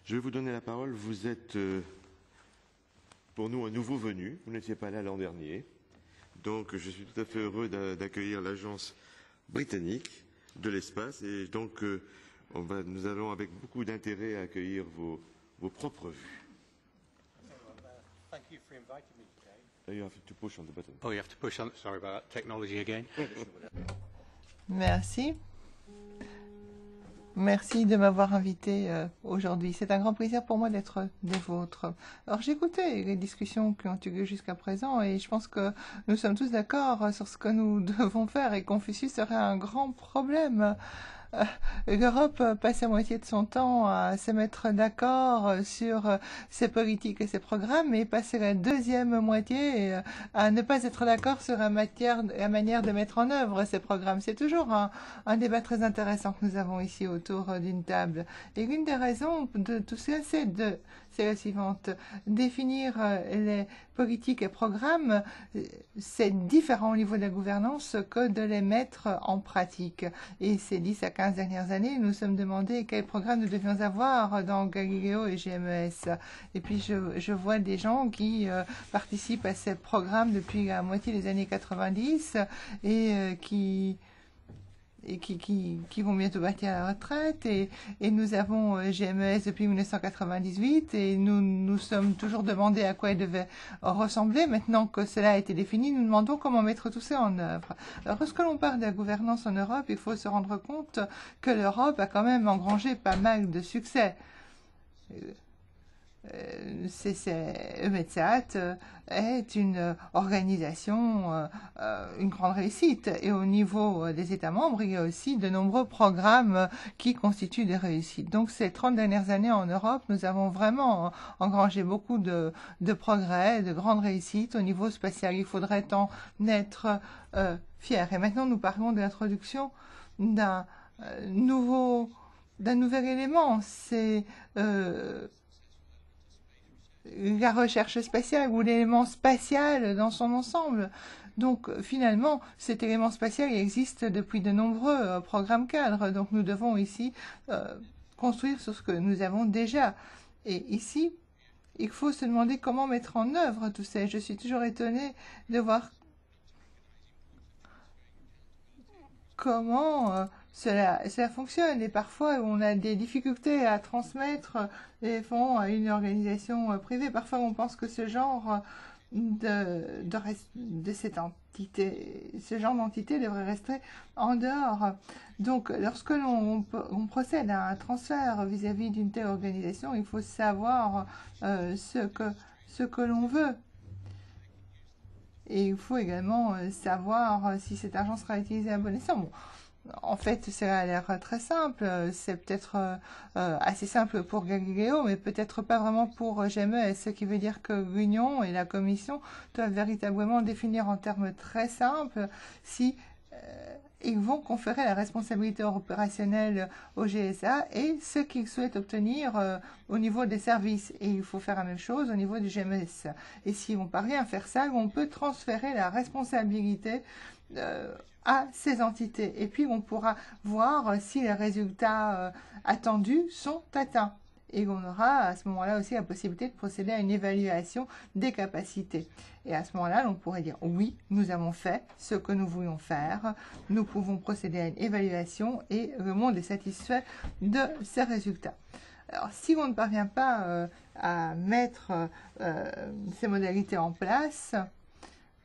je vais vous donner la parole. Vous êtes, pour nous, un nouveau venu. Vous n'étiez pas là l'an dernier. Donc, je suis tout à fait heureux d'accueillir l'agence britannique de l'espace. Et donc, nous allons avec beaucoup d'intérêt accueillir vos propres vues. Thank you for inviting me today. You have to push on the button. Oh, you have to push on. Sorry about that. Technology again. Merci. Merci de m'avoir invité aujourd'hui. C'est un grand plaisir pour moi d'être des vôtres. Alors j'ai écouté les discussions qui ont eu lieu jusqu'à présent et je pense que nous sommes tous d'accord sur ce que nous devons faire et Confucius serait un grand problème. L'Europe passe la moitié de son temps à se mettre d'accord sur ses politiques et ses programmes et passe la deuxième moitié à ne pas être d'accord sur la manière de mettre en œuvre ces programmes. C'est toujours un débat très intéressant que nous avons ici autour d'une table. Et l'une des raisons de tout cela, c'est la suivante. Définir les politiques et programmes, c'est différent au niveau de la gouvernance que de les mettre en pratique. Et ces 10 à 15 dernières années, nous nous sommes demandé quels programmes nous devions avoir dans Galileo et GMES. Et puis je vois des gens qui participent à ces programmes depuis la moitié des années 90 et qui vont bientôt partir à la retraite et nous avons GMES depuis 1998 et nous sommes toujours demandé à quoi elle devait ressembler. Maintenant que cela a été défini, nous demandons comment mettre tout ça en œuvre. Alors, lorsque l'on parle de la gouvernance en Europe, il faut se rendre compte que l'Europe a quand même engrangé pas mal de succès. EUMETSAT est une organisation, une grande réussite. Et au niveau des États membres, il y a aussi de nombreux programmes qui constituent des réussites. Donc ces 30 dernières années en Europe, nous avons vraiment engrangé beaucoup de progrès, de grandes réussites au niveau spatial. Il faudrait en être fier. Et maintenant, nous parlons de l'introduction d'un nouvel élément. C'est la recherche spatiale ou l'élément spatial dans son ensemble. Donc finalement, cet élément spatial existe depuis de nombreux programmes cadres. Donc nous devons ici construire sur ce que nous avons déjà. Et ici, il faut se demander comment mettre en œuvre tout ça. Je suis toujours étonnée de voir comment cela fonctionne. Et parfois, on a des difficultés à transmettre les fonds à une organisation privée. Parfois, on pense que ce genre cette entité, ce genre d'entité devrait rester en dehors. Donc, lorsque l'on procède à un transfert vis-à-vis d'une telle organisation, il faut savoir ce que l'on veut. Et il faut également savoir si cet argent sera utilisé à bon escient. Bon, en fait, ça a l'air très simple. C'est peut-être assez simple pour Galileo, mais peut-être pas vraiment pour GMES, ce qui veut dire que l'Union et la Commission doivent véritablement définir en termes très simples si ils vont conférer la responsabilité opérationnelle au GSA et ce qu'ils souhaitent obtenir au niveau des services. Et il faut faire la même chose au niveau du GMS. Et si on parvient à faire ça, on peut transférer la responsabilité à ces entités. Et puis, on pourra voir si les résultats attendus sont atteints. Et on aura à ce moment-là aussi la possibilité de procéder à une évaluation des capacités. Et à ce moment-là, on pourrait dire oui, nous avons fait ce que nous voulions faire, nous pouvons procéder à une évaluation et le monde est satisfait de ces résultats. Alors, si on ne parvient pas à mettre ces modalités en place,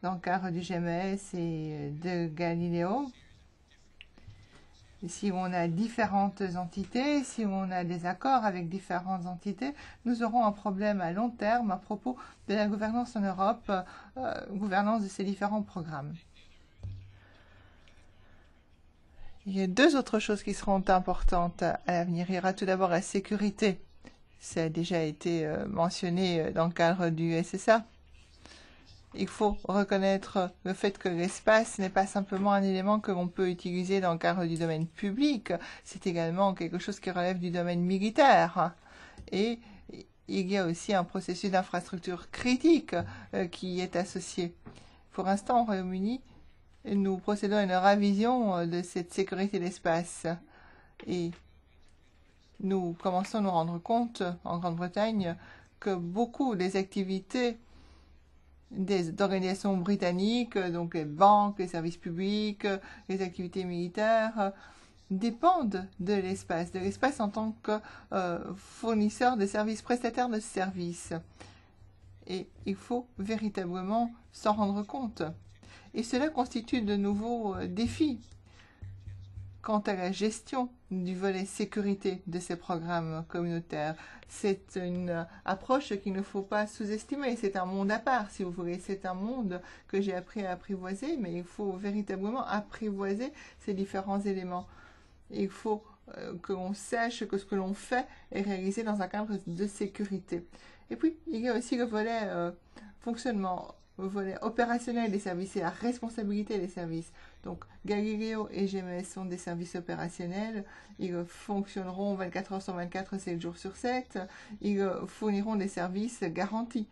dans le cadre du GMES et de Galileo, si on a différentes entités, si on a des accords avec différentes entités, nous aurons un problème à long terme à propos de la gouvernance en Europe, gouvernance de ces différents programmes. Il y a deux autres choses qui seront importantes à l'avenir. Il y aura tout d'abord la sécurité. Ça a déjà été mentionné dans le cadre du SSA. Il faut reconnaître le fait que l'espace n'est pas simplement un élément que l'on peut utiliser dans le cadre du domaine public, c'est également quelque chose qui relève du domaine militaire. Et il y a aussi un processus d'infrastructure critique qui est associé. Pour l'instant, au Royaume-Uni, nous procédons à une révision de cette sécurité de l'espace. Et nous commençons à nous rendre compte, en Grande-Bretagne, que beaucoup des activités des organisations britanniques, donc les banques, les services publics, les activités militaires, dépendent de l'espace en tant que fournisseur de services, prestataire de services. Et il faut véritablement s'en rendre compte. Et cela constitue de nouveaux défis quant à la gestion du volet sécurité de ces programmes communautaires. C'est une approche qu'il ne faut pas sous-estimer. C'est un monde à part, si vous voulez. C'est un monde que j'ai appris à apprivoiser, mais il faut véritablement apprivoiser ces différents éléments. Il faut que l'on sache que ce que l'on fait est réalisé dans un cadre de sécurité. Et puis, il y a aussi le volet fonctionnement, le volet opérationnel des services et la responsabilité des services. Donc, Galileo et GMS sont des services opérationnels. Ils fonctionneront 24 heures sur 24, 7 jours sur 7. Ils fourniront des services garantis.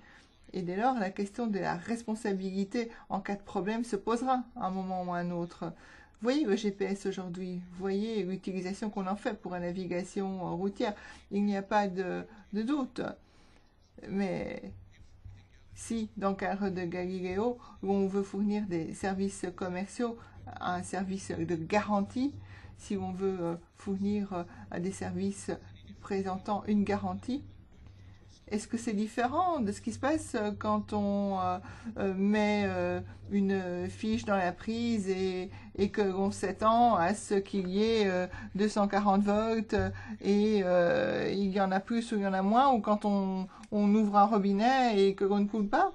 Et dès lors, la question de la responsabilité en cas de problème se posera à un moment ou à un autre. Vous voyez le GPS aujourd'hui, vous voyez l'utilisation qu'on en fait pour la navigation routière. Il n'y a pas de doute. Mais si, dans le cadre de Galileo, où on veut fournir des services commerciaux, un service de garantie, si on veut fournir des services présentant une garantie, Est-ce que c'est différent de ce qui se passe quand on met une fiche dans la prise et qu'on s'attend à ce qu'il y ait 240 votes et il y en a plus ou il y en a moins, ou quand on ouvre un robinet et qu'on ne coule pas?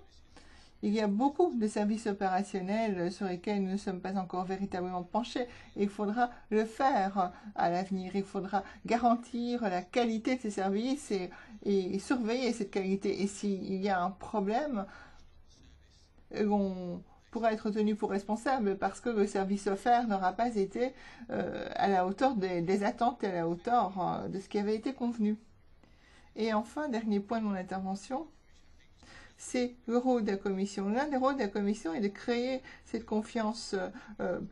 Il y a beaucoup de services opérationnels sur lesquels nous ne sommes pas encore véritablement penchés. Et il faudra le faire à l'avenir. Il faudra garantir la qualité de ces services et surveiller cette qualité. Et s'il y a un problème, on pourra être tenu pour responsable parce que le service offert n'aura pas été à la hauteur des attentes et à la hauteur de ce qui avait été convenu. Et enfin, dernier point de mon intervention, c'est le rôle de la Commission. L'un des rôles de la Commission est de créer cette confiance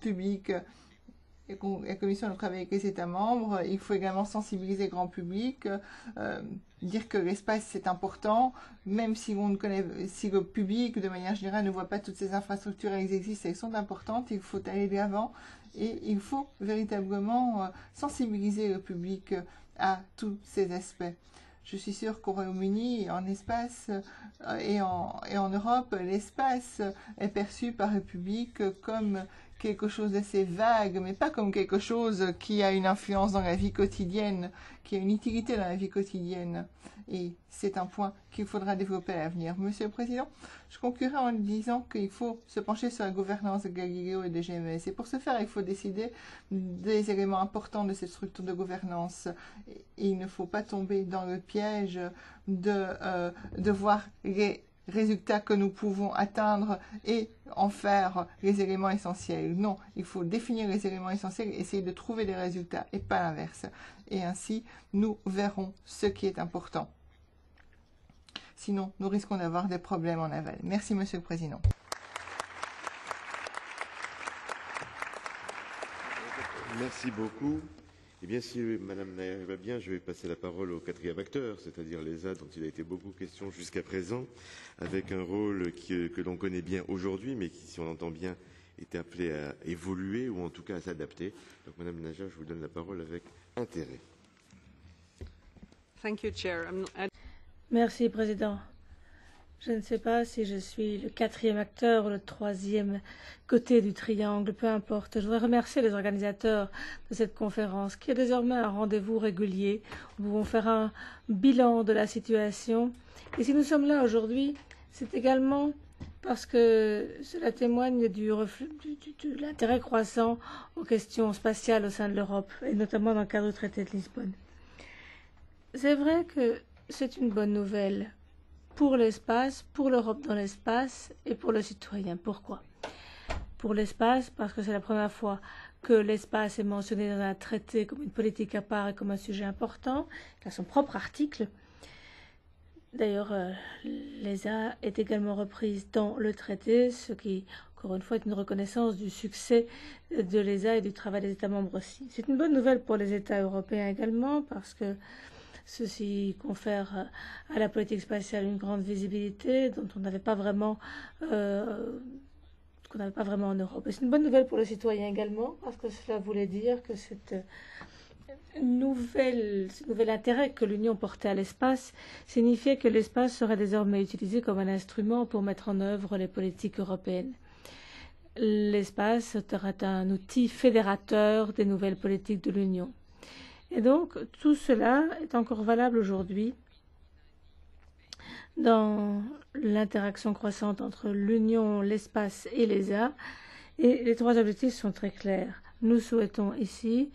publique. Et la Commission doit travailler avec les États membres. Il faut également sensibiliser le grand public, dire que l'espace c'est important, même si si le public de manière générale ne voit pas toutes ces infrastructures, elles existent, elles sont importantes. Il faut aller de l'avant et il faut véritablement sensibiliser le public à tous ces aspects. Je suis sûre qu'au Royaume-Uni, en espace et en Europe, l'espace est perçu par le public comme quelque chose d'assez vague, mais pas comme quelque chose qui a une influence dans la vie quotidienne, qui a une utilité dans la vie quotidienne. Et c'est un point qu'il faudra développer à l'avenir. Monsieur le Président, je conclurai en disant qu'il faut se pencher sur la gouvernance de Galileo et de GMS. Et pour ce faire, il faut décider des éléments importants de cette structure de gouvernance. Et il ne faut pas tomber dans le piège de voir les résultats que nous pouvons atteindre et en faire les éléments essentiels. Non, il faut définir les éléments essentiels et essayer de trouver des résultats et pas l'inverse. Et ainsi, nous verrons ce qui est important. Sinon, nous risquons d'avoir des problèmes en aval. Merci, Monsieur le Président. Merci beaucoup. Eh bien, si Madame Nair va bien, je vais passer la parole au quatrième acteur, c'est-à-dire l'ESA, dont il a été beaucoup question jusqu'à présent, avec un rôle que l'on connaît bien aujourd'hui, mais qui, si on entend bien, est appelé à évoluer ou en tout cas à s'adapter. Donc, Madame Naja, je vous donne la parole avec intérêt. Thank you, Chair. Merci, Président. Je ne sais pas si je suis le quatrième acteur ou le troisième côté du triangle, peu importe. Je voudrais remercier les organisateurs de cette conférence, qui est désormais un rendez-vous régulier. Nous pouvons faire un bilan de la situation. Et si nous sommes là aujourd'hui, c'est également parce que cela témoigne de l'intérêt croissant aux questions spatiales au sein de l'Europe, et notamment dans le cadre du traité de Lisbonne. C'est vrai que c'est une bonne nouvelle pour l'espace, pour l'Europe dans l'espace et pour le citoyen. Pourquoi? Pour l'espace, parce que c'est la première fois que l'espace est mentionné dans un traité comme une politique à part et comme un sujet important. Il a son propre article. D'ailleurs, l'ESA est également reprise dans le traité, ce qui, encore une fois, est une reconnaissance du succès de l'ESA et du travail des États membres aussi. C'est une bonne nouvelle pour les États européens également, parce que ceci confère à la politique spatiale une grande visibilité dont on n'avait pas vraiment, qu'on n'avait pas vraiment en Europe. Et c'est une bonne nouvelle pour les citoyens également, parce que cela voulait dire que ce nouvel intérêt que l'Union portait à l'espace signifiait que l'espace serait désormais utilisé comme un instrument pour mettre en œuvre les politiques européennes. L'espace serait un outil fédérateur des nouvelles politiques de l'Union. Et donc, tout cela est encore valable aujourd'hui dans l'interaction croissante entre l'Union, l'espace et l'ESA. Et les trois objectifs sont très clairs. Nous souhaitons ici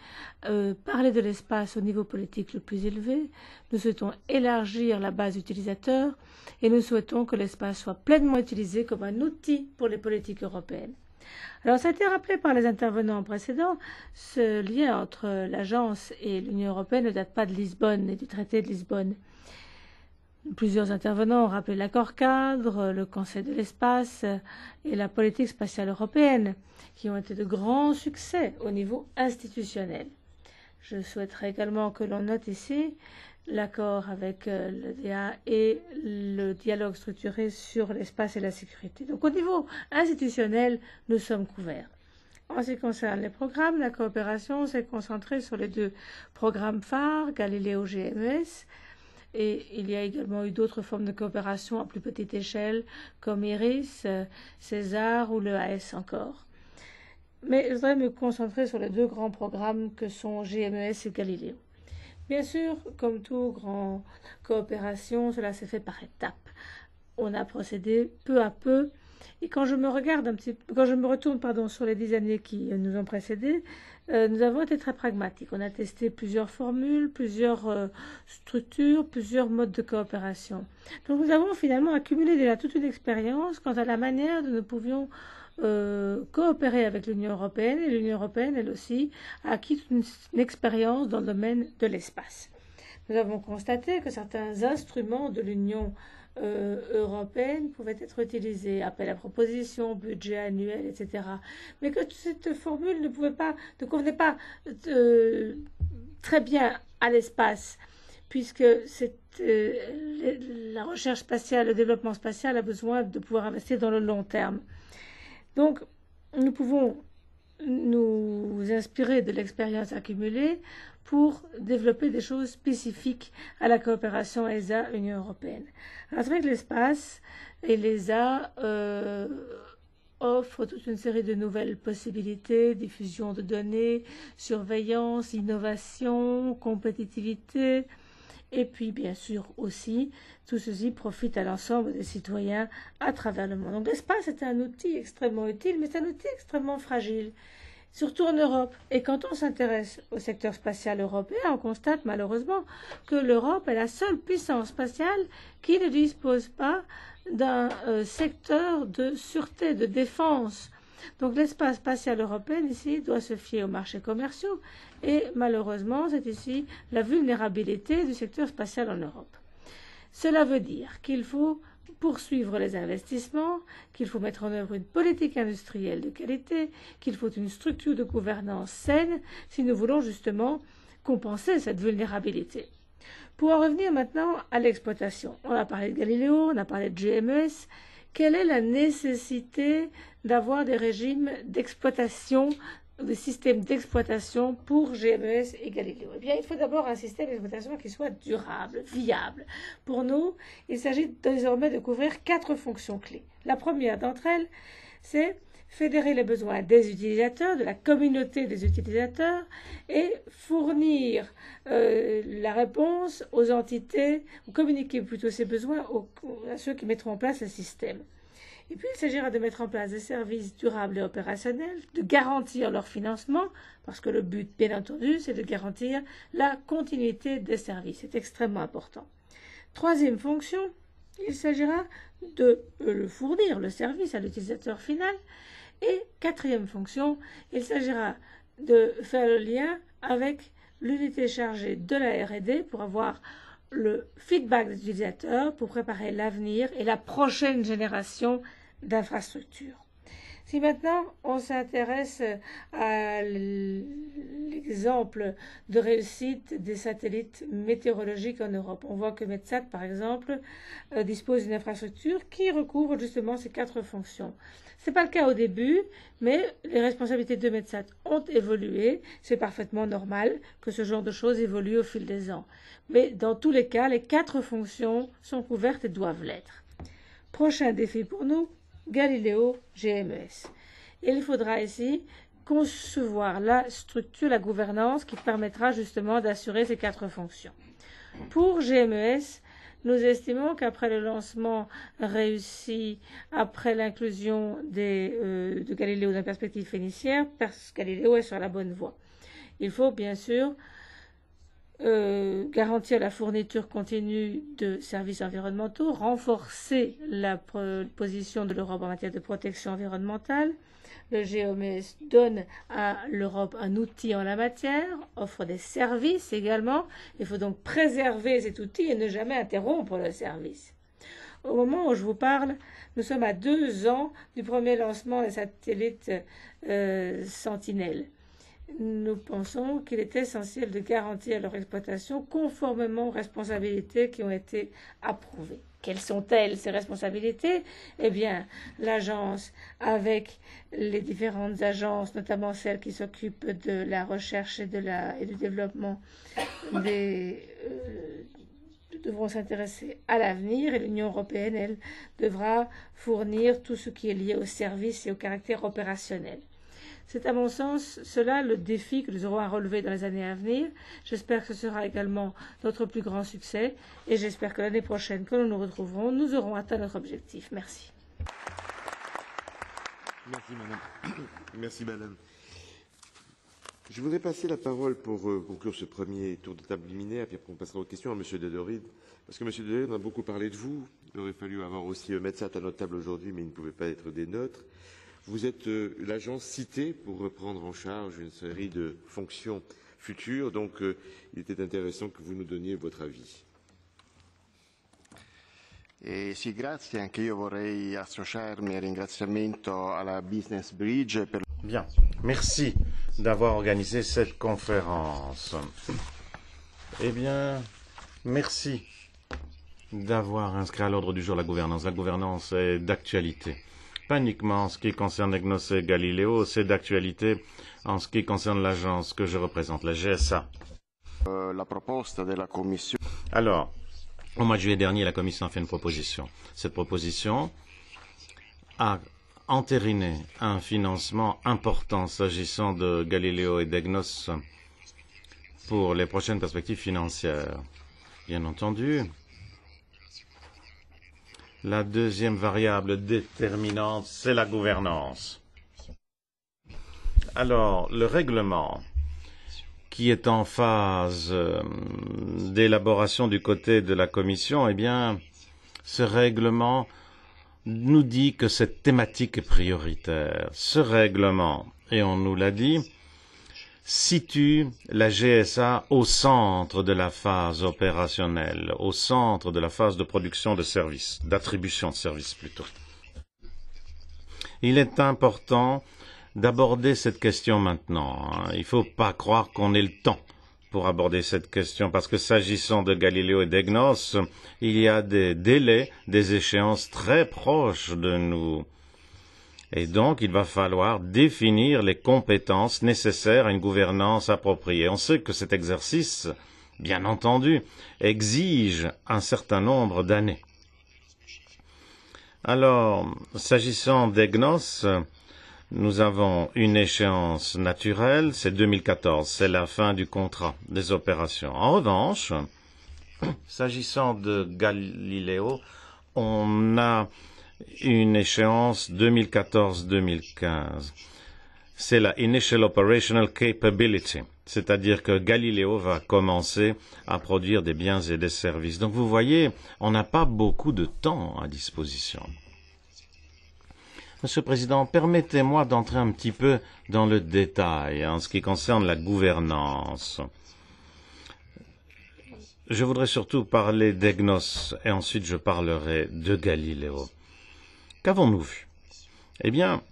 parler de l'espace au niveau politique le plus élevé. Nous souhaitons élargir la base utilisateur et nous souhaitons que l'espace soit pleinement utilisé comme un outil pour les politiques européennes. Alors, ça a été rappelé par les intervenants précédents, ce lien entre l'agence et l'Union européenne ne date pas de Lisbonne et du traité de Lisbonne. Plusieurs intervenants ont rappelé l'accord cadre, le Conseil de l'espace et la politique spatiale européenne, qui ont été de grands succès au niveau institutionnel. Je souhaiterais également que l'on note ici l'accord avec l'EDA et le dialogue structuré sur l'espace et la sécurité. Donc au niveau institutionnel, nous sommes couverts. En ce qui concerne les programmes, la coopération s'est concentrée sur les deux programmes phares, Galileo GMS, Et il y a également eu d'autres formes de coopération à plus petite échelle, comme IRIS, César ou le AS encore. Mais je voudrais me concentrer sur les deux grands programmes que sont GMES et Galileo. Bien sûr, comme toute grande coopération, cela s'est fait par étapes. On a procédé peu à peu. Et quand je me retourne sur les 10 années qui nous ont précédés, nous avons été très pragmatiques. On a testé plusieurs formules, plusieurs structures, plusieurs modes de coopération. Donc nous avons finalement accumulé déjà toute une expérience quant à la manière dont nous pouvions coopérer avec l'Union européenne. Et l'Union européenne, elle aussi, a acquis une expérience dans le domaine de l'espace. Nous avons constaté que certains instruments de l'Union européenne pouvaient être utilisés, appel à proposition, budget annuel, etc. Mais que cette formule ne convenait pas très bien à l'espace, puisque la recherche spatiale, le développement spatial a besoin de pouvoir investir dans le long terme. Donc, nous pouvons nous inspirer de l'expérience accumulée pour développer des choses spécifiques à la coopération ESA-Union européenne. Avec l'espace et l'ESA offre toute une série de nouvelles possibilités, diffusion de données, surveillance, innovation, compétitivité, et puis bien sûr aussi, tout ceci profite à l'ensemble des citoyens à travers le monde. Donc l'espace est un outil extrêmement utile, mais c'est un outil extrêmement fragile. Surtout en Europe. Et quand on s'intéresse au secteur spatial européen, on constate malheureusement que l'Europe est la seule puissance spatiale qui ne dispose pas d'un secteur de sûreté, de défense. Donc l'espace spatial européen ici doit se fier aux marchés commerciaux et malheureusement c'est ici la vulnérabilité du secteur spatial en Europe. Cela veut dire qu'il faut poursuivre les investissements, qu'il faut mettre en œuvre une politique industrielle de qualité, qu'il faut une structure de gouvernance saine si nous voulons justement compenser cette vulnérabilité. Pour en revenir maintenant à l'exploitation, on a parlé de Galileo, on a parlé de GMES. Quelle est la nécessité d'avoir des régimes d'exploitation, des systèmes d'exploitation pour GMES et Galileo? Eh bien, il faut d'abord un système d'exploitation qui soit durable, viable. Pour nous, il s'agit désormais de couvrir 4 fonctions clés. La première d'entre elles, c'est fédérer les besoins des utilisateurs, de la communauté des utilisateurs, et fournir la réponse aux entités, ou communiquer plutôt ces besoins à ceux qui mettront en place le système. Et puis, il s'agira de mettre en place des services durables et opérationnels, de garantir leur financement, parce que le but, bien entendu, c'est de garantir la continuité des services. C'est extrêmement important. Troisième fonction, il s'agira de fournir le service à l'utilisateur final. Et quatrième fonction, il s'agira de faire le lien avec l'unité chargée de la R&D pour avoir le feedback des utilisateurs pour préparer l'avenir et la prochaine génération d'infrastructures. Si maintenant on s'intéresse à l'exemple de réussite des satellites météorologiques en Europe, on voit que METSAT, par exemple, dispose d'une infrastructure qui recouvre justement ces 4 fonctions. Ce n'est pas le cas au début, mais les responsabilités de METSAT ont évolué. C'est parfaitement normal que ce genre de choses évolue au fil des ans. Mais dans tous les cas, les 4 fonctions sont couvertes et doivent l'être. Prochain défi pour nous, Galileo GMES. Il faudra ici concevoir la structure, la gouvernance qui permettra justement d'assurer ces 4 fonctions. Pour GMES, nous estimons qu'après le lancement réussi, après l'inclusion de Galileo dans la perspective financière, Galileo est sur la bonne voie. Il faut bien sûr garantir la fourniture continue de services environnementaux, renforcer la position de l'Europe en matière de protection environnementale. Le GMES donne à l'Europe un outil en la matière, offre des services également. Il faut donc préserver cet outil et ne jamais interrompre le service. Au moment où je vous parle, nous sommes à 2 ans du premier lancement des satellites Sentinelle. Nous pensons qu'il est essentiel de garantir leur exploitation conformément aux responsabilités qui ont été approuvées. Quelles sont-elles, ces responsabilités? Eh bien, l'agence, avec les différentes agences, notamment celles qui s'occupent de la recherche et du développement de Nous devrons s'intéresser à l'avenir et l'Union européenne, elle, devra fournir tout ce qui est lié aux services et au caractère opérationnel. C'est à mon sens cela le défi que nous aurons à relever dans les années à venir. J'espère que ce sera également notre plus grand succès et j'espère que l'année prochaine, quand nous nous retrouverons, nous aurons atteint notre objectif. Merci. Merci, madame. Merci, madame. Je voudrais passer la parole pour conclure ce premier tour de table liminaire, puis après on passera aux questions à M. Dedoride. Parce que M. Dedoride a beaucoup parlé de vous. Il aurait fallu avoir aussi mettre ça à notre table aujourd'hui, mais il ne pouvait pas être des nôtres. Vous êtes l'agence citée pour prendre en charge une série de fonctions futures, donc il était intéressant que vous nous donniez votre avis. Sì, grazie. Anche io vorrei associarmi al ringraziamento alla Business Bridge per... Bien, merci d'avoir organisé cette conférence. Eh bien, merci d'avoir inscrit à l'ordre du jour la gouvernance. La gouvernance est d'actualité. Pas uniquement en ce qui concerne EGNOS et Galileo, c'est d'actualité en ce qui concerne l'agence que je représente, la GSA. La proposta della Commissione. Alors, au mois de juillet dernier, la Commission a fait une proposition. Cette proposition a entériné un financement important s'agissant de Galileo et d'EGNOS pour les prochaines perspectives financières. Bien entendu, la deuxième variable déterminante, c'est la gouvernance. Alors, le règlement qui est en phase d'élaboration du côté de la Commission, eh bien, ce règlement nous dit que cette thématique est prioritaire. Ce règlement, et on nous l'a dit, situe la GSA au centre de la phase opérationnelle, au centre de la phase de production de services, d'attribution de services plutôt. Il est important d'aborder cette question maintenant. Il ne faut pas croire qu'on ait le temps pour aborder cette question, parce que s'agissant de Galileo et d'EGNOS, il y a des délais, des échéances très proches de nous. Et donc, il va falloir définir les compétences nécessaires à une gouvernance appropriée. On sait que cet exercice, bien entendu, exige un certain nombre d'années. Alors, s'agissant d'EGNOS, nous avons une échéance naturelle, c'est 2014, c'est la fin du contrat des opérations. En revanche, s'agissant de Galileo, on a une échéance 2014-2015. C'est la Initial Operational Capability, c'est-à-dire que Galileo va commencer à produire des biens et des services. Donc vous voyez, on n'a pas beaucoup de temps à disposition. Monsieur le Président, permettez-moi d'entrer un petit peu dans le détail en ce qui concerne la gouvernance. Je voudrais surtout parler d'EGNOS et ensuite je parlerai de Galileo. Qu'avons-nous vu? Eh bien,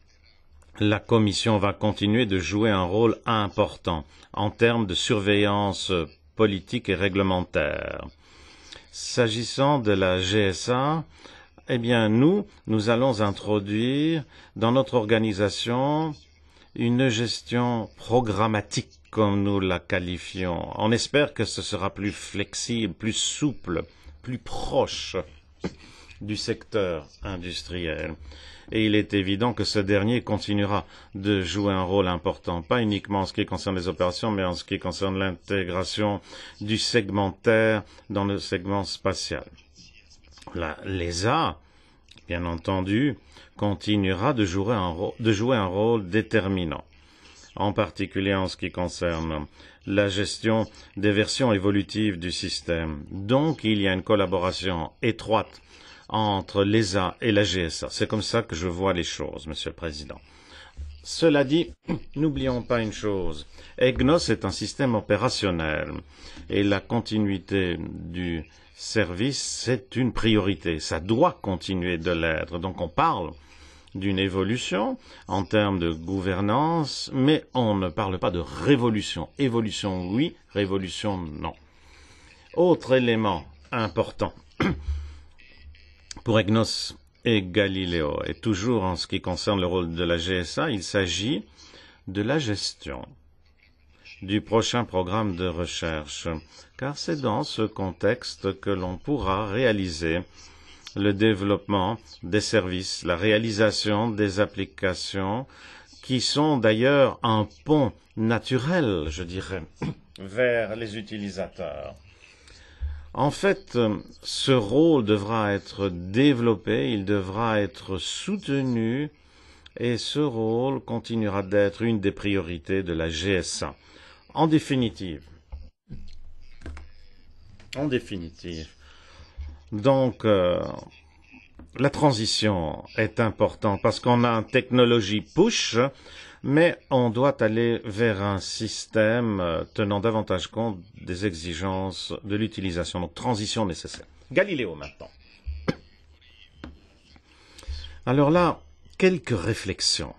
la Commission va continuer de jouer un rôle important en termes de surveillance politique et réglementaire. S'agissant de la GSA, eh bien, nous allons introduire dans notre organisation une gestion programmatique, comme nous la qualifions. On espère que ce sera plus flexible, plus souple, plus proche du secteur industriel. Et il est évident que ce dernier continuera de jouer un rôle important, pas uniquement en ce qui concerne les opérations, mais en ce qui concerne l'intégration du segmentaire dans le segment spatial. L'ESA, bien entendu, continuera de jouer un rôle déterminant, en particulier en ce qui concerne la gestion des versions évolutives du système. Donc, il y a une collaboration étroite entre l'ESA et la GSA. C'est comme ça que je vois les choses, Monsieur le Président. Cela dit, n'oublions pas une chose. EGNOS est un système opérationnel et la continuité du service, c'est une priorité. Ça doit continuer de l'être. Donc on parle d'une évolution en termes de gouvernance, mais on ne parle pas de révolution. Évolution, oui, révolution, non. Autre élément important pour EGNOS et Galileo, et toujours en ce qui concerne le rôle de la GSA, il s'agit de la gestion du prochain programme de recherche, car c'est dans ce contexte que l'on pourra réaliser le développement des services, la réalisation des applications qui sont d'ailleurs un pont naturel, je dirais, vers les utilisateurs. En fait, ce rôle devra être développé, il devra être soutenu et ce rôle continuera d'être une des priorités de la GSA. En définitive, donc, la transition est importante parce qu'on a une technologie push, mais on doit aller vers un système tenant davantage compte des exigences de l'utilisation. Donc, transition nécessaire. Galileo maintenant. Alors là, quelques réflexions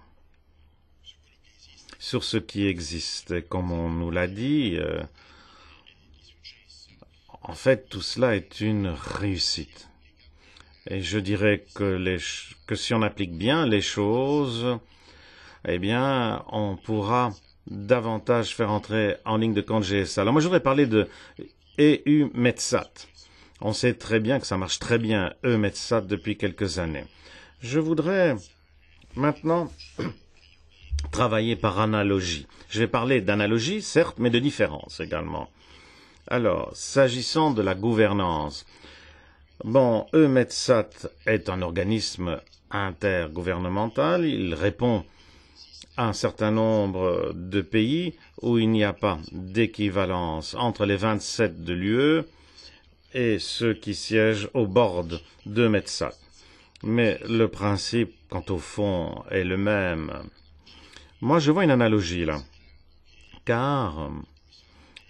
sur ce qui existe. Comme on nous l'a dit, en fait, tout cela est une réussite. Et je dirais que si on applique bien les choses, eh bien, on pourra davantage faire entrer en ligne de compte GSA. Alors moi, je voudrais parler de EUMETSAT. On sait très bien que ça marche très bien, EUMETSAT, depuis quelques années. Je voudrais maintenant travailler par analogie. Je vais parler d'analogie, certes, mais de différence également. Alors, s'agissant de la gouvernance, bon, EUMETSAT est un organisme intergouvernemental. Il répond à un certain nombre de pays où il n'y a pas d'équivalence entre les 27 de l'UE et ceux qui siègent au board d'EUMETSAT. Mais le principe, quant au fond, est le même. Moi, je vois une analogie là, car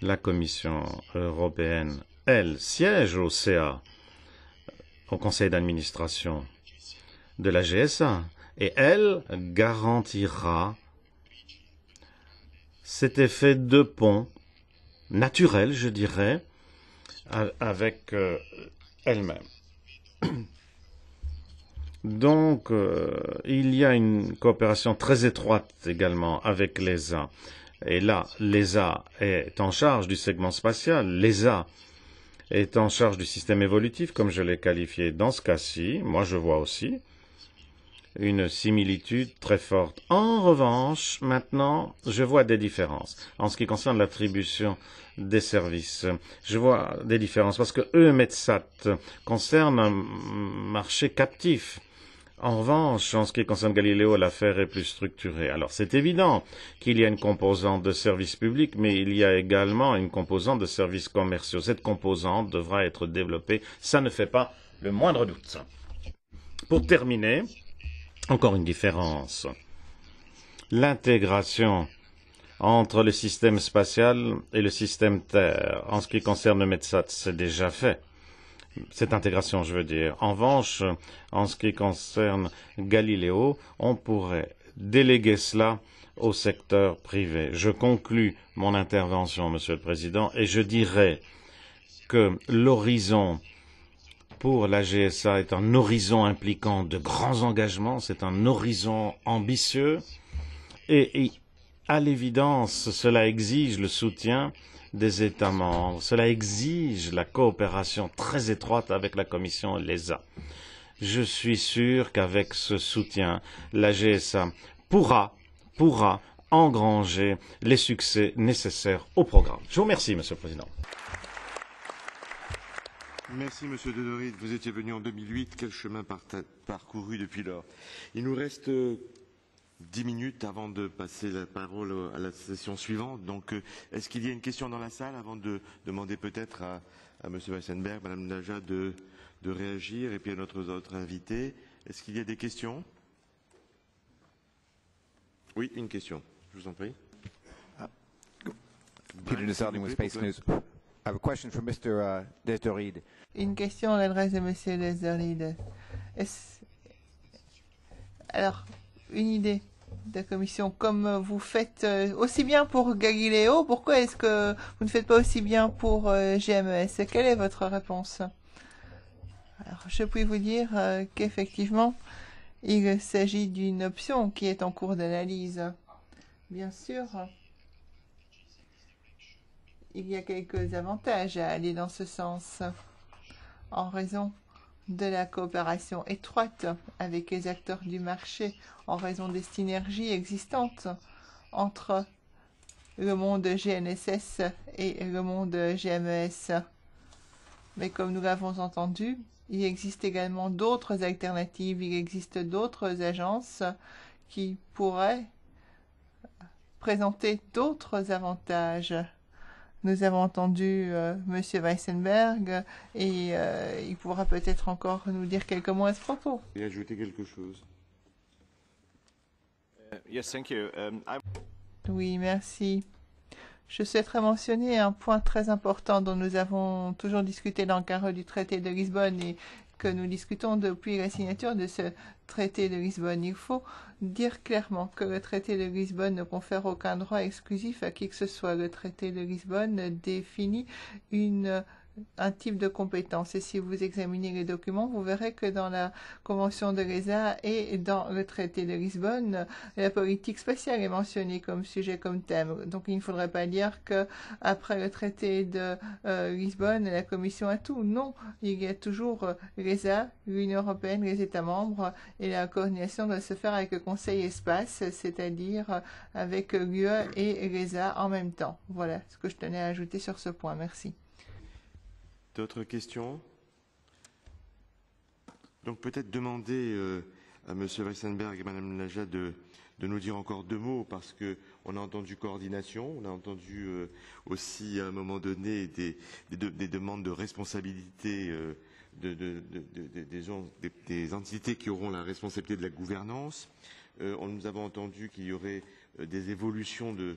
la Commission européenne, elle, siège au CA, au conseil d'administration de la GSA, et elle garantira cet effet de pont naturel, je dirais, avec elle-même. Donc, il y a une coopération très étroite également avec l'ESA. Et là, l'ESA est en charge du segment spatial. L'ESA est en charge du système évolutif, comme je l'ai qualifié dans ce cas-ci. Moi, je vois aussi une similitude très forte. En revanche, maintenant, je vois des différences. En ce qui concerne l'attribution des services, je vois des différences parce que EUMETSAT concerne un marché captif. En revanche, en ce qui concerne Galileo, l'affaire est plus structurée. Alors, c'est évident qu'il y a une composante de services publics, mais il y a également une composante de services commerciaux. Cette composante devra être développée. Ça ne fait pas le moindre doute. Pour terminer, encore une différence. L'intégration entre le système spatial et le système Terre. En ce qui concerne le METSAT, c'est déjà fait. Cette intégration, je veux dire. En revanche, en ce qui concerne Galileo, on pourrait déléguer cela au secteur privé. Je conclus mon intervention, Monsieur le Président, et je dirais que l'horizon pour la GSA est un horizon impliquant de grands engagements, c'est un horizon ambitieux, et à l'évidence, cela exige le soutien des États membres. Cela exige la coopération très étroite avec la Commission et l'ESA. Je suis sûr qu'avec ce soutien, la GSA pourra engranger les succès nécessaires au programme. Je vous remercie, Monsieur le Président. Merci, Monsieur Dedoride. Vous étiez venu en 2008. Quel chemin parcouru depuis lors? Il nous reste 10 minutes avant de passer la parole à la session suivante. Donc, est-ce qu'il y a une question dans la salle avant de demander peut-être à M. Weissenberg, Mme Naja de réagir et puis à notre autre invité? Est-ce qu'il y a des questions? Oui, une question. Je vous en prie. Peter Desalding with Space News. I have a question for Mr. Desdoride. Une question à l'adresse de M. Desdoride. Alors, une idée de la Commission, comme vous faites aussi bien pour Galileo, pourquoi est-ce que vous ne faites pas aussi bien pour GMES? Quelle est votre réponse? Alors, je puis vous dire qu'effectivement, il s'agit d'une option qui est en cours d'analyse. Bien sûr, il y a quelques avantages à aller dans ce sens en raison de la coopération étroite avec les acteurs du marché, en raison des synergies existantes entre le monde GNSS et le monde GMES. Mais comme nous l'avons entendu, il existe également d'autres alternatives, il existe d'autres agences qui pourraient présenter d'autres avantages. Nous avons entendu M. Weissenberg et il pourra peut-être encore nous dire quelques mots à ce propos. Et ajouter quelque chose. Yes, thank you. Oui, merci. Je souhaiterais mentionner un point très important dont nous avons toujours discuté dans le cadre du traité de Lisbonne et que nous discutons depuis la signature de ce traité de Lisbonne. Il faut dire clairement que le traité de Lisbonne ne confère aucun droit exclusif à qui que ce soit. Le traité de Lisbonne définit un type de compétence. Et si vous examinez les documents, vous verrez que dans la Convention de l'ESA et dans le traité de Lisbonne, la politique spatiale est mentionnée comme sujet, comme thème. Donc il ne faudrait pas dire qu'après le traité de Lisbonne, la Commission a tout. Non, il y a toujours l'ESA, l'Union européenne, les États membres, et la coordination doit se faire avec le Conseil Espace, c'est-à-dire avec l'UE et l'ESA en même temps. Voilà ce que je tenais à ajouter sur ce point. Merci. D'autres questions? Donc peut-être demander à M. Weissenberg et Mme Najat de nous dire encore deux mots, parce qu'on a entendu coordination, on a entendu aussi à un moment donné des demandes de responsabilité des entités qui auront la responsabilité de la gouvernance. Nous avons entendu qu'il y aurait des évolutions de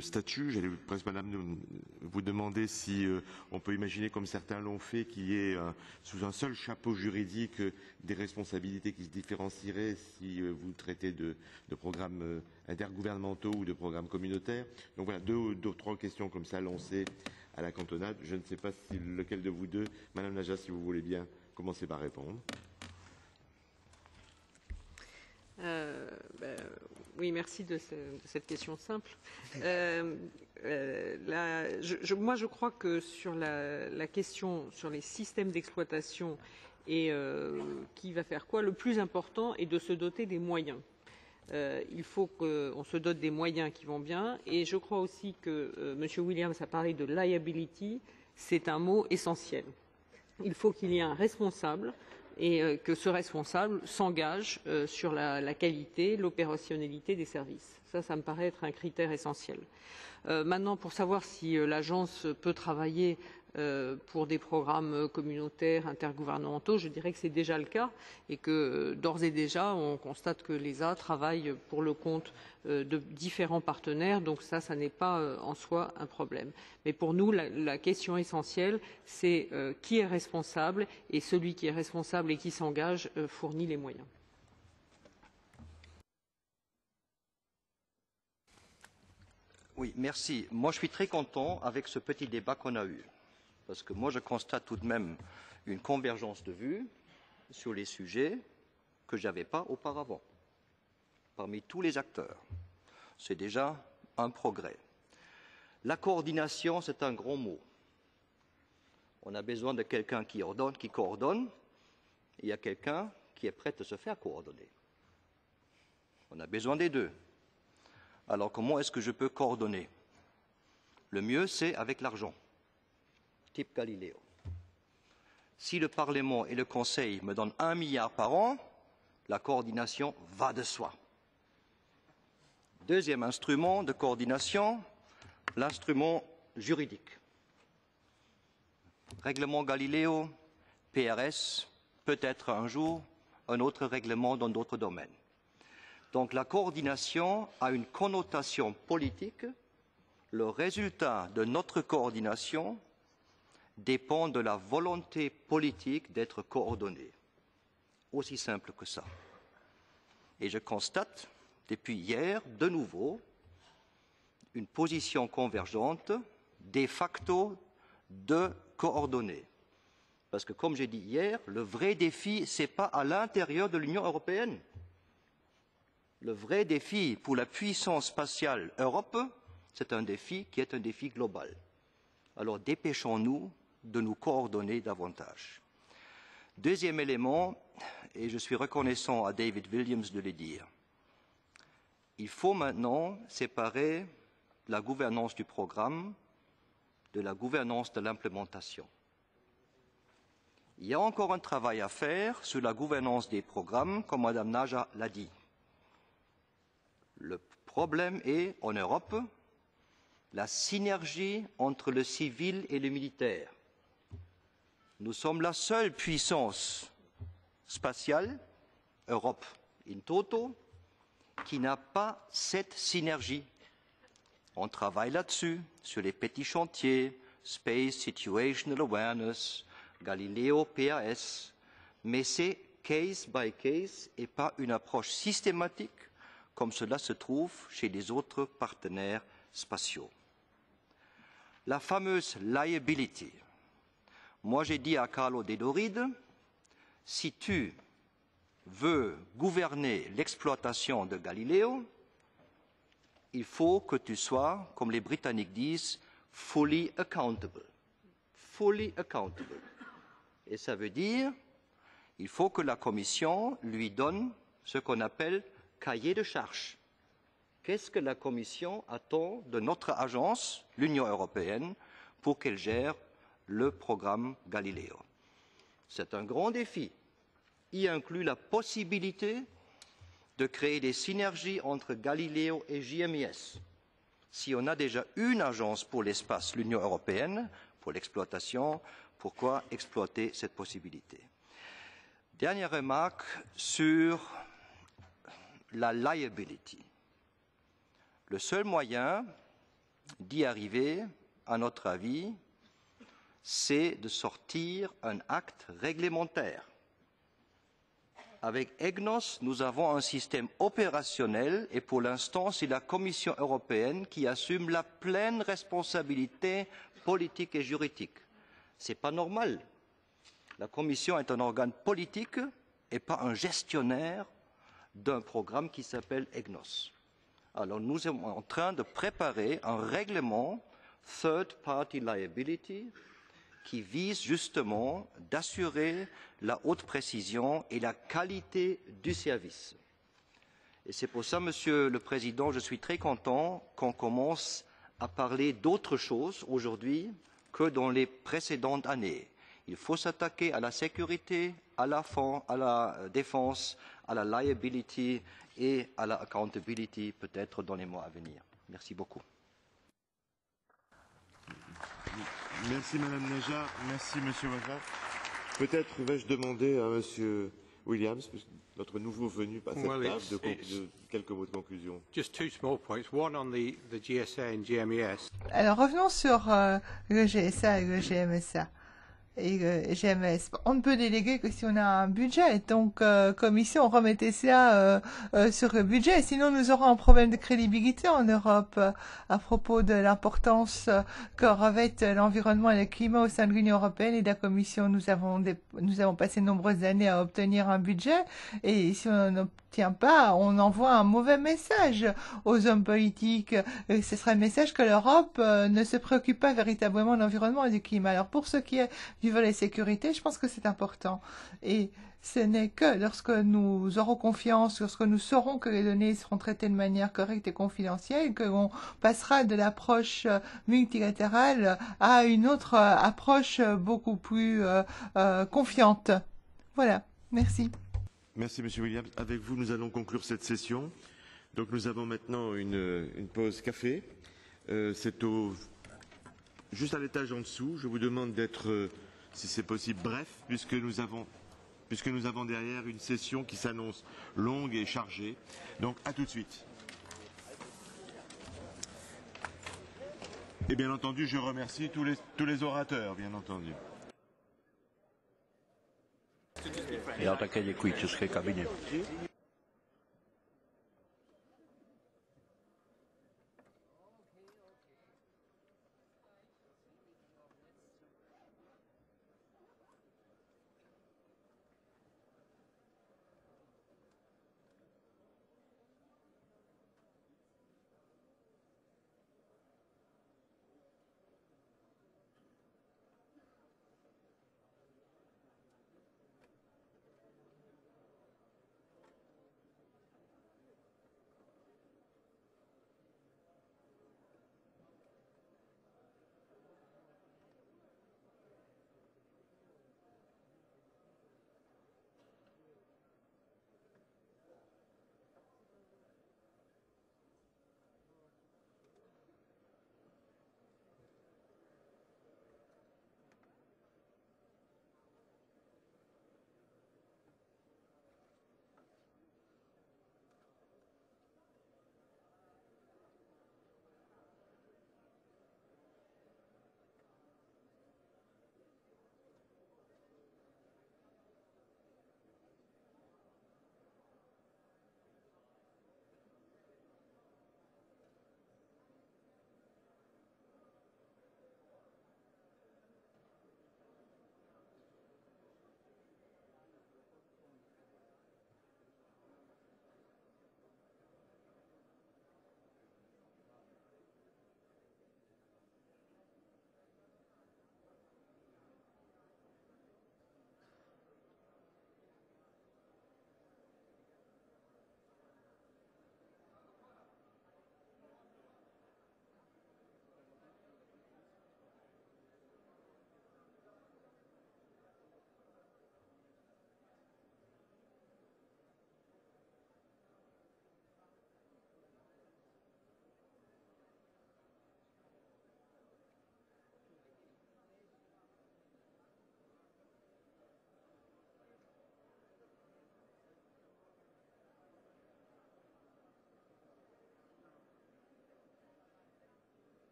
statut. J'allais presque, madame, vous demander si on peut imaginer, comme certains l'ont fait, qu'il y ait sous un seul chapeau juridique des responsabilités qui se différencieraient si vous traitez de programmes intergouvernementaux ou de programmes communautaires. Donc voilà, deux ou trois questions comme ça lancées à la cantonade. Je ne sais pas si lequel de vous deux, madame Najat, si vous voulez bien commencer par répondre. Oui, merci de cette question simple. Moi, je crois que sur la question sur les systèmes d'exploitation et qui va faire quoi, le plus important est de se doter des moyens. Il faut qu'on se dote des moyens qui vont bien. Et je crois aussi que M. Williams a parlé de liability. C'est un mot essentiel. Il faut qu'il y ait un responsable et que ce responsable s'engage sur la qualité, l'opérationnalité des services. Ça me paraît être un critère essentiel. Maintenant, pour savoir si l'agence peut travailler pour des programmes communautaires, intergouvernementaux, je dirais que c'est déjà le cas et que d'ores et déjà, on constate que l'ESA travaille pour le compte de différents partenaires, donc ça n'est pas en soi un problème. Mais pour nous, la question essentielle, c'est qui est responsable, et celui qui est responsable et qui s'engage fournit les moyens. Oui, merci. Moi, je suis très content avec ce petit débat qu'on a eu. Parce que moi, je constate tout de même une convergence de vues sur les sujets que je n'avais pas auparavant, parmi tous les acteurs. C'est déjà un progrès. La coordination, c'est un gros mot. On a besoin de quelqu'un qui ordonne, qui coordonne. Il y a quelqu'un qui est prêt à se faire coordonner. On a besoin des deux. Alors, comment est-ce que je peux coordonner? Le mieux, c'est avec l'argent. Type Galileo. Si le Parlement et le Conseil me donnent 1 milliard par an, la coordination va de soi. Deuxième instrument de coordination, l'instrument juridique. Règlement Galileo, PRS, peut-être un jour un autre règlement dans d'autres domaines. Donc la coordination a une connotation politique. Le résultat de notre coordination dépend de la volonté politique d'être coordonnée. Aussi simple que ça. Et je constate, depuis hier, de nouveau, une position convergente, de facto, de coordonner. Parce que, comme j'ai dit hier, le vrai défi, ce n'est pas à l'intérieur de l'Union européenne. Le vrai défi pour la puissance spatiale Europe, c'est un défi qui est un défi global. Alors dépêchons-nous de nous coordonner davantage. Deuxième élément, et je suis reconnaissant à David Williams de le dire, il faut maintenant séparer la gouvernance du programme de la gouvernance de l'implémentation. Il y a encore un travail à faire sur la gouvernance des programmes, comme Mme Naja l'a dit. Le problème est, en Europe, la synergie entre le civil et le militaire. Nous sommes la seule puissance spatiale, Europe in toto, qui n'a pas cette synergie. On travaille là-dessus, sur les petits chantiers, Space Situational Awareness, Galileo, PAS, mais c'est case by case et pas une approche systématique comme cela se trouve chez les autres partenaires spatiaux. La fameuse liability. Moi, j'ai dit à Carlo De Doride, si tu veux gouverner l'exploitation de Galileo, il faut que tu sois, comme les Britanniques disent, fully accountable. Fully accountable. Et ça veut dire qu'il faut que la Commission lui donne ce qu'on appelle cahier de charges. Qu'est-ce que la Commission attend de notre agence, l'Union européenne, pour qu'elle gère le programme Galileo? C'est un grand défi. Il inclut la possibilité de créer des synergies entre Galileo et GMES. Si on a déjà une agence pour l'espace, l'Union européenne, pour l'exploitation, pourquoi exploiter cette possibilité? Dernière remarque sur la liability. Le seul moyen d'y arriver, à notre avis, c'est de sortir un acte réglementaire. Avec EGNOS, nous avons un système opérationnel et pour l'instant, c'est la Commission européenne qui assume la pleine responsabilité politique et juridique. Ce n'est pas normal. La Commission est un organe politique et pas un gestionnaire d'un programme qui s'appelle EGNOS. Alors nous sommes en train de préparer un règlement Third Party Liability qui vise justement d'assurer la haute précision et la qualité du service. Et c'est pour ça, Monsieur le Président, je suis très content qu'on commence à parler d'autre chose aujourd'hui que dans les précédentes années. Il faut s'attaquer à la sécurité, à la défense, à la liability et à la accountability peut-être dans les mois à venir. Merci beaucoup. Merci Madame Naja, merci Monsieur Waza. Peut-être vais-je demander à Monsieur Williams, notre nouveau venu à cette table, de quelques mots de conclusion. Just two small points. One on the GSA and GMES. Alors revenons sur le GSA et le GMSA. Et GMS. On ne peut déléguer que si on a un budget. Donc, Commission, remettez ça sur le budget. Sinon, nous aurons un problème de crédibilité en Europe à propos de l'importance que revêtent l'environnement et le climat au sein de l'Union européenne et de la Commission. Nous avons passé de nombreuses années à obtenir un budget. Et si on n'obtient pas, on envoie un mauvais message aux hommes politiques. Et ce sera le message que l'Europe ne se préoccupe pas véritablement de l'environnement et du climat. Alors, pour ce qui est du volet sécurité, je pense que c'est important. Et ce n'est que lorsque nous aurons confiance, lorsque nous saurons que les données seront traitées de manière correcte et confidentielle, que l'on passera de l'approche multilatérale à une autre approche beaucoup plus confiante. Voilà. Merci. Merci Monsieur Williams. Avec vous, nous allons conclure cette session. Donc nous avons maintenant une pause café. C'est juste à l'étage en dessous. Je vous demande d'être, si c'est possible, bref, puisque nous avons derrière une session qui s'annonce longue et chargée. Donc à tout de suite. Et bien entendu, je remercie tous les orateurs, bien entendu. Já také děkuji České kabině.